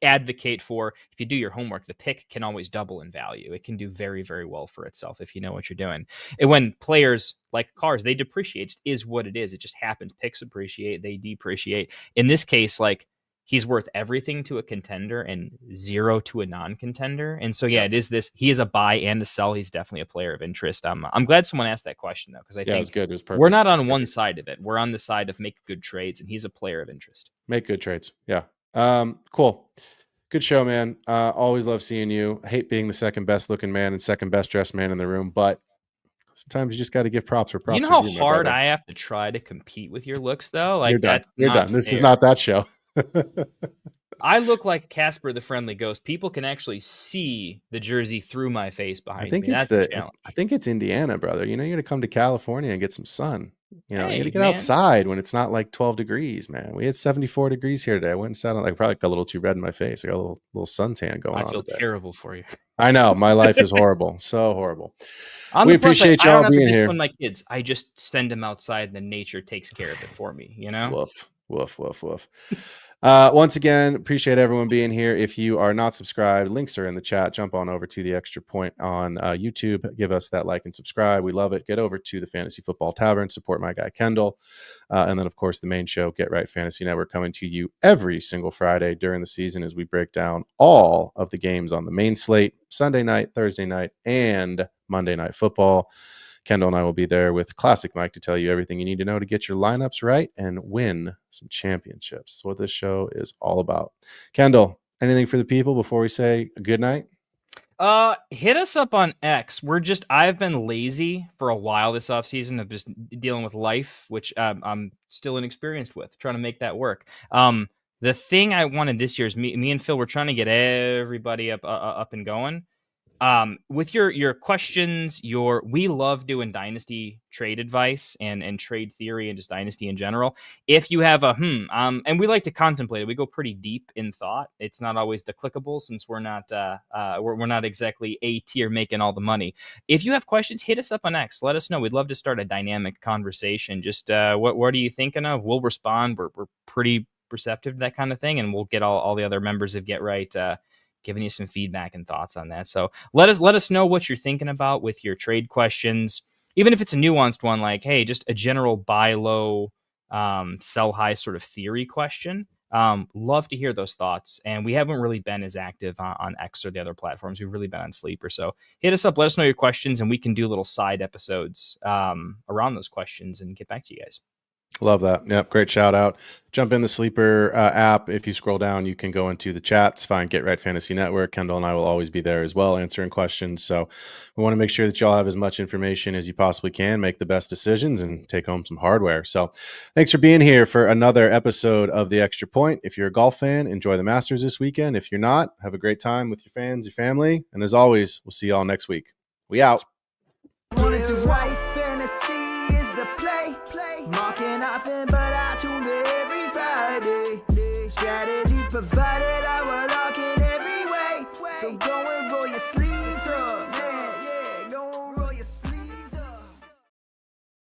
advocate for, if you do your homework, the pick can always double in value. It can do very, very well for itself if you know what you're doing. And when players like cars, they depreciate, is what it is. It just happens. Picks appreciate, they depreciate. In this case, like, he's worth everything to a contender and 0 to a non-contender. And so, it is this. He is a buy and a sell. He's definitely a player of interest. I'm glad someone asked that question, though, because I think it was good. It was perfect. We're not on one side of it. We're on the side of make good trades, and he's a player of interest. Make good trades. Yeah. Cool. Good show, man. Always love seeing you. I hate being the second best looking man and second best dressed man in the room, but sometimes you just got to give props where props. You know how hard I have to try to compete with your looks, though? Like, You're done. This fair. is not that show. I look like Casper the Friendly Ghost. People can actually see the jersey through my face behind me. That's the challenge. I think it's Indiana, brother. You got to come to California and get some sun. You got to get man. outside when it's not like 12 degrees, man. We had 74 degrees here today. I went and sat on, like, probably got a little too red in my face. I got a little suntan going on. I feel today. terrible for you. I know. My life is horrible. So horrible. On We the plus side, appreciate I y'all don't have to being here. discipline my kids. I just send them outside and then nature takes care of it for me, you know? Woof, woof, woof, woof. Once again, appreciate everyone being here. If you are not subscribed, links are in the chat. Jump on over to the Extra Point on YouTube. Give us that like and subscribe. We love it. Get over to the Fantasy Football Tavern. Support my guy, Kendall. And then, of course, the main show, Get Right Fantasy Network, coming to you every single Friday during the season as we break down all of the games on the main slate, Sunday night, Thursday night, and Monday Night Football. Kendall and I will be there with Classic Mike to tell you everything you need to know to get your lineups right and win some championships. That's what this show is all about. Kendall, anything for the people before we say good night? Hit us up on X. I've been lazy for a while this offseason of just dealing with life, which I'm still inexperienced with, trying to make that work. The thing I wanted this year is me and Phil were trying to get everybody up and going. With your questions, we love doing dynasty trade advice and trade theory and just dynasty in general. If you have and we like to contemplate it. We go pretty deep in thought. It's not always the clickable since we're not exactly A tier making all the money. If you have questions, hit us up on X. Let us know. We'd love to start a dynamic conversation. Just what are you thinking of? We'll respond. We're pretty receptive to that kind of thing, and we'll get all the other members of Get Right giving you some feedback and thoughts on that. So let us know what you're thinking about with your trade questions, even if it's a nuanced one, like, hey, just a general buy low, sell high sort of theory question. Love to hear those thoughts. And we haven't really been as active on X or the other platforms. We've really been on Sleeper. So hit us up, let us know your questions, and we can do little side episodes around those questions and get back to you guys. Love that. Yep. Great shout out. Jump in the Sleeper app. If you scroll down, you can go into the chats, find Get Right Fantasy Network. Kendall and I will always be there as well, answering questions. So we want to make sure that y'all have as much information as you possibly can, make the best decisions, and take home some hardware. So thanks for being here for another episode of The Extra Point. If you're a golf fan, enjoy the Masters this weekend. If you're not, have a great time with your fans, your family. And as always, we'll see y'all next week. We out. Marking nothing but I tune every Friday. Strategies provided.